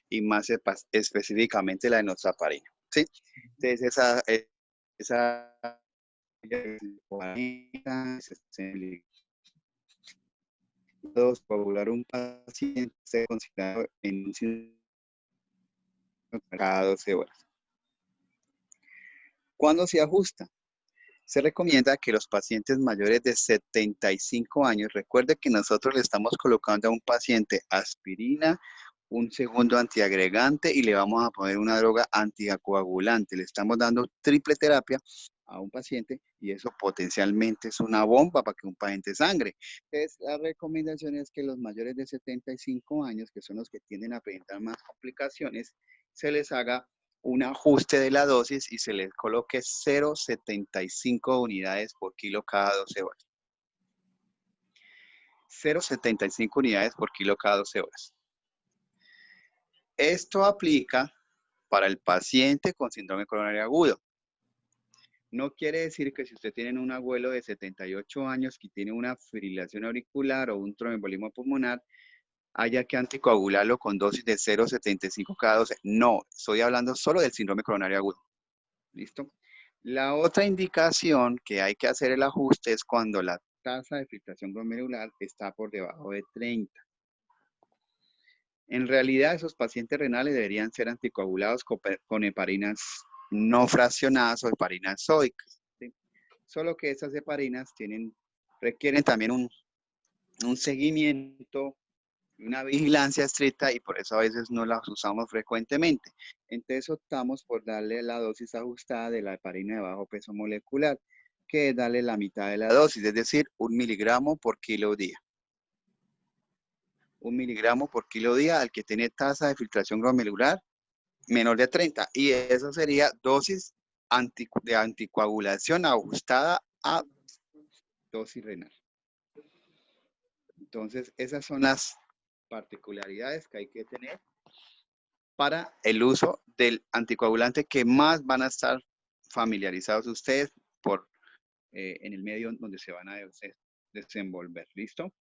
y más específicamente la enoxaparina, ¿sí? Entonces esa coagular un paciente se considera en un cada 12 horas. ¿Cuándo se ajusta? Se recomienda que los pacientes mayores de 75 años, recuerde que nosotros le estamos colocando a un paciente aspirina, un segundo antiagregante y le vamos a poner una droga anticoagulante. Le estamos dando triple terapia a un paciente y eso potencialmente es una bomba para que un paciente sangre. Entonces, la recomendación es que los mayores de 75 años, que son los que tienden a presentar más complicaciones, se les haga un ajuste de la dosis y se les coloque 0,75 unidades por kilo cada 12 horas. 0,75 unidades por kilo cada 12 horas. Esto aplica para el paciente con síndrome coronario agudo. No quiere decir que si usted tiene un abuelo de 78 años que tiene una fibrilación auricular o un tromboembolismo pulmonar, haya que anticoagularlo con dosis de 0,75 cada 12. No, estoy hablando solo del síndrome coronario agudo. ¿Listo? La otra indicación que hay que hacer el ajuste es cuando la tasa de filtración glomerular está por debajo de 30. En realidad, esos pacientes renales deberían ser anticoagulados con heparinas no fraccionadas o heparinas sódicas, ¿sí? Solo que esas heparinas requieren también un seguimiento, una vigilancia estricta, y por eso a veces no las usamos frecuentemente. Entonces optamos por darle la dosis ajustada de la heparina de bajo peso molecular, que es darle la mitad de la dosis, es decir, 1 miligramo por kilo día. 1 miligramo por kilo día al que tiene tasa de filtración glomerular menor de 30. Y eso sería dosis de anticoagulación ajustada a dosis renal. Entonces, esas son las particularidades que hay que tener para el uso del anticoagulante que más van a estar familiarizados ustedes en el medio donde se van a desenvolver. ¿Listo?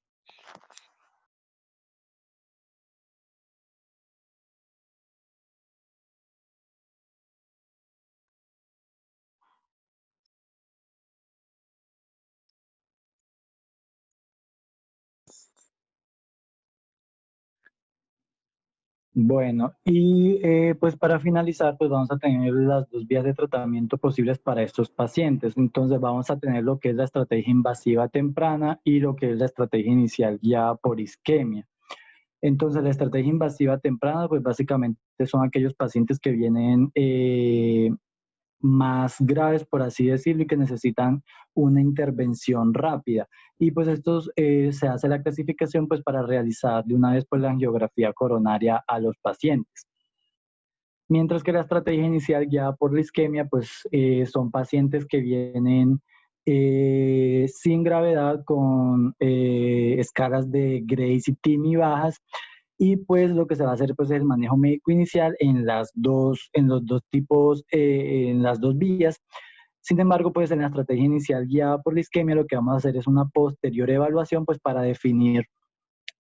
Bueno, y pues para finalizar, pues vamos a tener las dos vías de tratamiento posibles para estos pacientes. Entonces vamos a tener lo que es la estrategia invasiva temprana y lo que es la estrategia inicial guiada por isquemia. Entonces la estrategia invasiva temprana, pues básicamente son aquellos pacientes que vienen más graves, por así decirlo, y que necesitan una intervención rápida. Y pues estos se hace la clasificación pues para realizar de una vez pues la angiografía coronaria a los pacientes. Mientras que la estrategia inicial guiada por la isquemia pues son pacientes que vienen sin gravedad con escalas de Grace y TIMI bajas, y pues lo que se va a hacer pues es el manejo médico inicial en los dos tipos, en las dos vías. Sin embargo, pues en la estrategia inicial guiada por la isquemia lo que vamos a hacer es una posterior evaluación pues para definir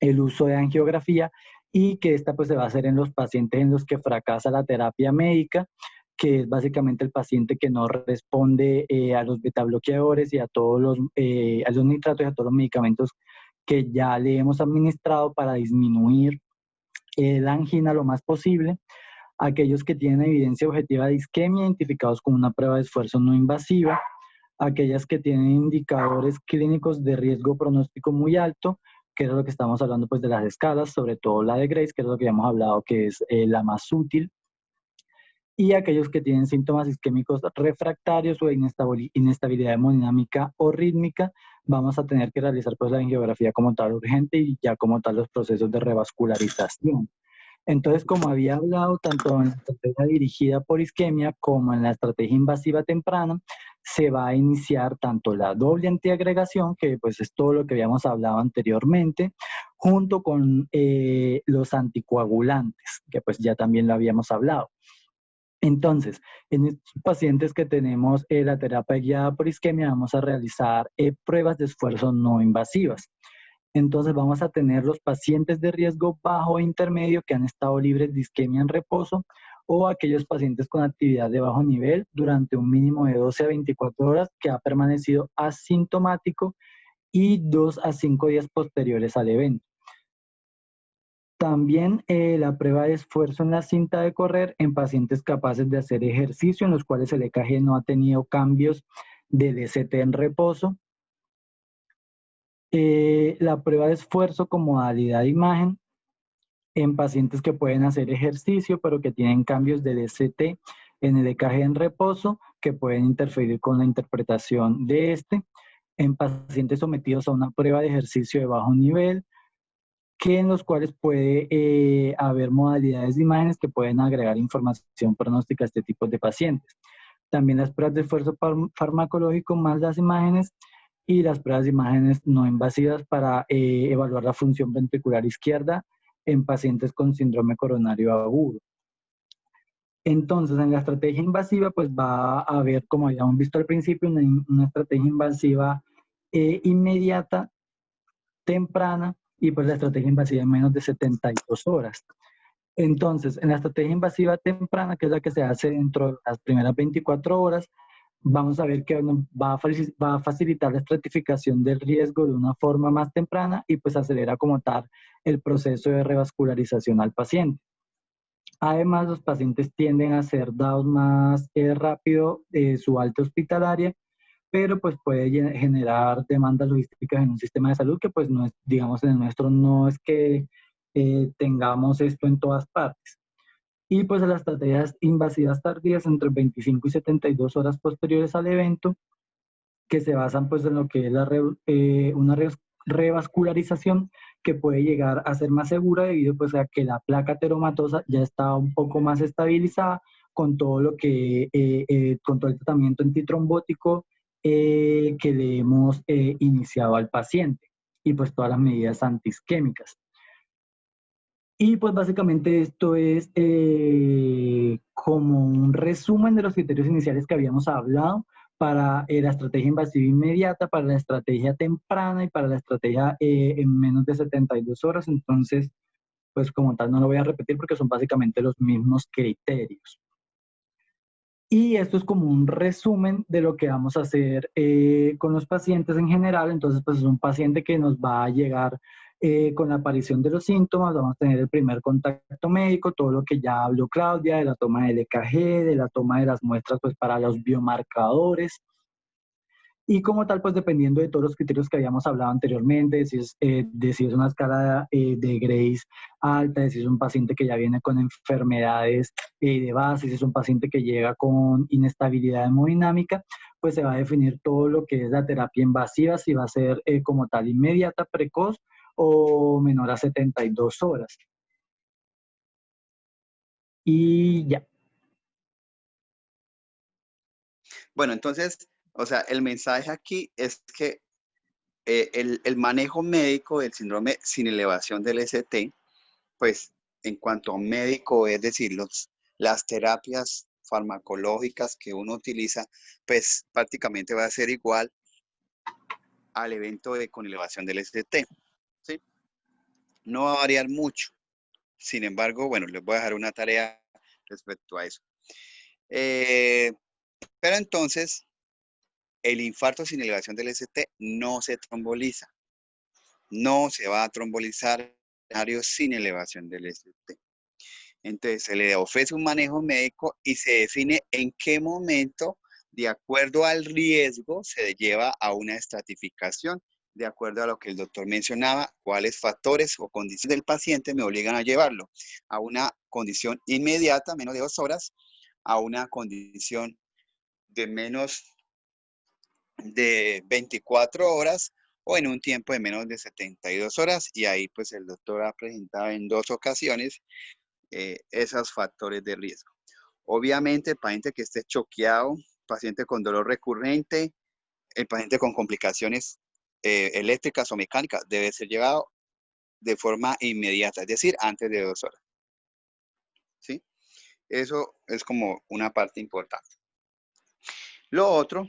el uso de angiografía, y que esta pues se va a hacer en los pacientes en los que fracasa la terapia médica, que es básicamente el paciente que no responde a los betabloqueadores y a los nitratos y a todos los medicamentos que ya le hemos administrado para disminuir la angina lo más posible. Aquellos que tienen evidencia objetiva de isquemia identificados con una prueba de esfuerzo no invasiva, aquellas que tienen indicadores clínicos de riesgo pronóstico muy alto, que es lo que estamos hablando pues de las escalas, sobre todo la de Grace, que es lo que ya hemos hablado, que es la más útil, y aquellos que tienen síntomas isquémicos refractarios o inestabilidad hemodinámica o rítmica, vamos a tener que realizar pues la angiografía como tal urgente y ya como tal los procesos de revascularización. Entonces, como había hablado, tanto en la estrategia dirigida por isquemia como en la estrategia invasiva temprana, se va a iniciar tanto la doble antiagregación, que pues es todo lo que habíamos hablado anteriormente, junto con los anticoagulantes, que pues ya también lo habíamos hablado. Entonces, en estos pacientes que tenemos la terapia guiada por isquemia, vamos a realizar pruebas de esfuerzo no invasivas. Entonces vamos a tener los pacientes de riesgo bajo e intermedio que han estado libres de isquemia en reposo, o aquellos pacientes con actividad de bajo nivel durante un mínimo de 12 a 24 horas que ha permanecido asintomático y 2 a 5 días posteriores al evento. También la prueba de esfuerzo en la cinta de correr en pacientes capaces de hacer ejercicio, en los cuales el EKG no ha tenido cambios de DCT en reposo. La prueba de esfuerzo como modalidad de imagen en pacientes que pueden hacer ejercicio pero que tienen cambios de DCT en el EKG en reposo que pueden interferir con la interpretación de este, en pacientes sometidos a una prueba de ejercicio de bajo nivel, que en los cuales puede haber modalidades de imágenes que pueden agregar información pronóstica a este tipo de pacientes. También las pruebas de esfuerzo farmacológico más las imágenes y las pruebas de imágenes no invasivas para evaluar la función ventricular izquierda en pacientes con síndrome coronario agudo. Entonces, en la estrategia invasiva, pues va a haber, como habíamos visto al principio, una estrategia invasiva inmediata, temprana, y pues la estrategia invasiva en menos de 72 horas. Entonces, en la estrategia invasiva temprana, que es la que se hace dentro de las primeras 24 horas, vamos a ver que va a facilitar la estratificación del riesgo de una forma más temprana y pues acelera como tal el proceso de revascularización al paciente. Además, los pacientes tienden a ser dados más rápido de su alta hospitalaria, pero pues puede generar demandas logísticas en un sistema de salud que pues no es, digamos, en el nuestro no es que tengamos esto en todas partes. Y pues las estrategias invasivas tardías entre 25 y 72 horas posteriores al evento, que se basan pues en lo que es una revascularización que puede llegar a ser más segura debido pues a que la placa ateromatosa ya está un poco más estabilizada con todo lo que, con todo el tratamiento antitrombótico que le hemos iniciado al paciente y pues todas las medidas antiisquémicas. Y pues básicamente esto es como un resumen de los criterios iniciales que habíamos hablado para la estrategia invasiva inmediata, para la estrategia temprana y para la estrategia en menos de 72 horas. Entonces, pues como tal no lo voy a repetir porque son básicamente los mismos criterios. Y esto es como un resumen de lo que vamos a hacer con los pacientes en general. Entonces, pues es un paciente que nos va a llegar con la aparición de los síntomas. Vamos a tener el primer contacto médico, todo lo que ya habló Claudia, de la toma del EKG, de la toma de las muestras pues para los biomarcadores. Y como tal, pues dependiendo de todos los criterios que habíamos hablado anteriormente, de si es una escala de Grace alta, de si es un paciente que ya viene con enfermedades de base, si es un paciente que llega con inestabilidad hemodinámica, pues se va a definir todo lo que es la terapia invasiva, si va a ser como tal inmediata, precoz o menor a 72 horas. Y ya. Bueno, entonces, o sea, el mensaje aquí es que el manejo médico del síndrome sin elevación del ST, pues en cuanto a médico, es decir, las terapias farmacológicas que uno utiliza, pues prácticamente va a ser igual al evento con elevación del ST, ¿sí? No va a variar mucho. Sin embargo, bueno, les voy a dejar una tarea respecto a eso. Pero entonces, el infarto sin elevación del ST no se tromboliza. No se va a trombolizar sin elevación del ST. Entonces, se le ofrece un manejo médico y se define en qué momento, de acuerdo al riesgo, se lleva a una estratificación, de acuerdo a lo que el doctor mencionaba, cuáles factores o condiciones del paciente me obligan a llevarlo a una condición inmediata, menos de 2 horas, a una condición de menos de 24 horas o en un tiempo de menos de 72 horas. Y ahí pues el doctor ha presentado en 2 ocasiones esos factores de riesgo. Obviamente, el paciente que esté choqueado, paciente con dolor recurrente, el paciente con complicaciones eléctricas o mecánicas debe ser llevado de forma inmediata, es decir, antes de 2 horas. ¿Sí? Eso es como una parte importante. Lo otro,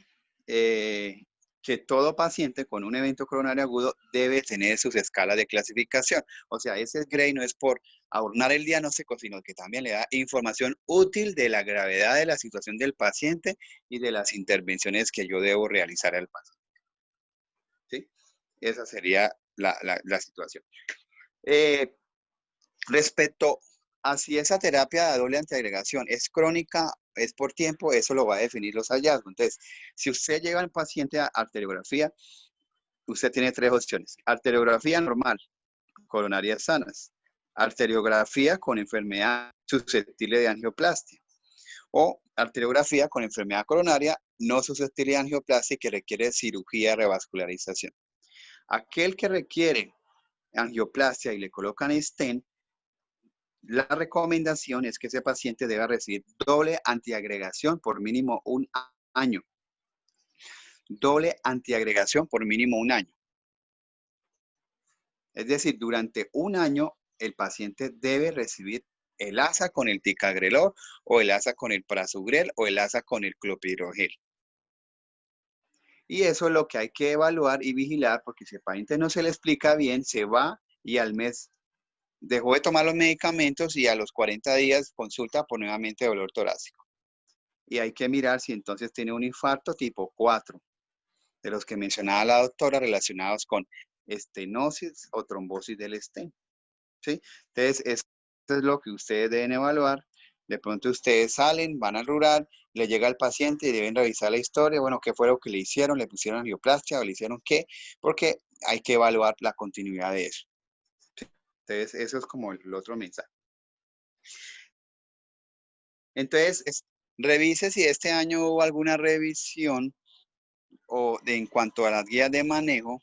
que todo paciente con un evento coronario agudo debe tener sus escalas de clasificación. O sea, ese GRADE no es por adornar el diagnóstico, sino que también le da información útil de la gravedad de la situación del paciente y de las intervenciones que yo debo realizar al paciente. ¿Sí? Esa sería la situación. Respecto a si esa terapia de doble antiagregación es crónica, es por tiempo, eso lo va a definir los hallazgos. Entonces, si usted lleva al paciente a arteriografía, usted tiene 3 opciones. Arteriografía normal, coronarias sanas. Arteriografía con enfermedad susceptible de angioplastia. O arteriografía con enfermedad coronaria no susceptible de angioplastia y que requiere cirugía de revascularización. Aquel que requiere angioplastia y le colocan stent, la recomendación es que ese paciente deba recibir doble antiagregación por mínimo 1 año. doble antiagregación por mínimo 1 año. Es decir, durante 1 año el paciente debe recibir el ASA con el ticagrelor o el ASA con el prasugrel o el ASA con el clopidogrel. Y eso es lo que hay que evaluar y vigilar, porque si el paciente no se le explica bien, se va y al mes dejó de tomar los medicamentos y a los 40 días consulta por nuevamente dolor torácico. Y hay que mirar si entonces tiene un infarto tipo 4, de los que mencionaba la doctora, relacionados con estenosis o trombosis del esteno. ¿Sí? Entonces, eso es lo que ustedes deben evaluar. De pronto ustedes salen, van al rural, le llega al paciente y deben revisar la historia. Bueno, ¿qué fue lo que le hicieron? ¿Le pusieron angioplastia o le hicieron qué? Porque hay que evaluar la continuidad de eso. ¿Sí? Entonces, eso es como el otro mensaje. Entonces, revise si este año hubo alguna revisión en cuanto a las guías de manejo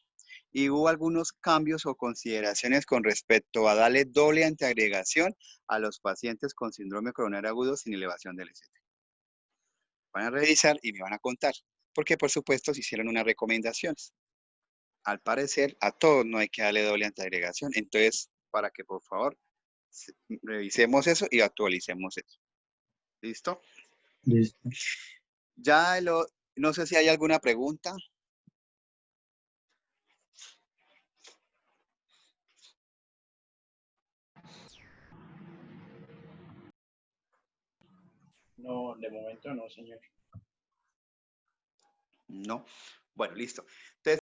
y hubo algunos cambios o consideraciones con respecto a darle doble antiagregación a los pacientes con síndrome coronario agudo sin elevación del ST. Van a revisar y me van a contar, porque por supuesto se hicieron unas recomendaciones. Al parecer, a todos no hay que darle doble antiagregación, entonces, para que por favor revisemos eso y actualicemos eso. ¿Listo? Listo. Ya no sé si hay alguna pregunta. No, de momento no, señor. No. Bueno, listo.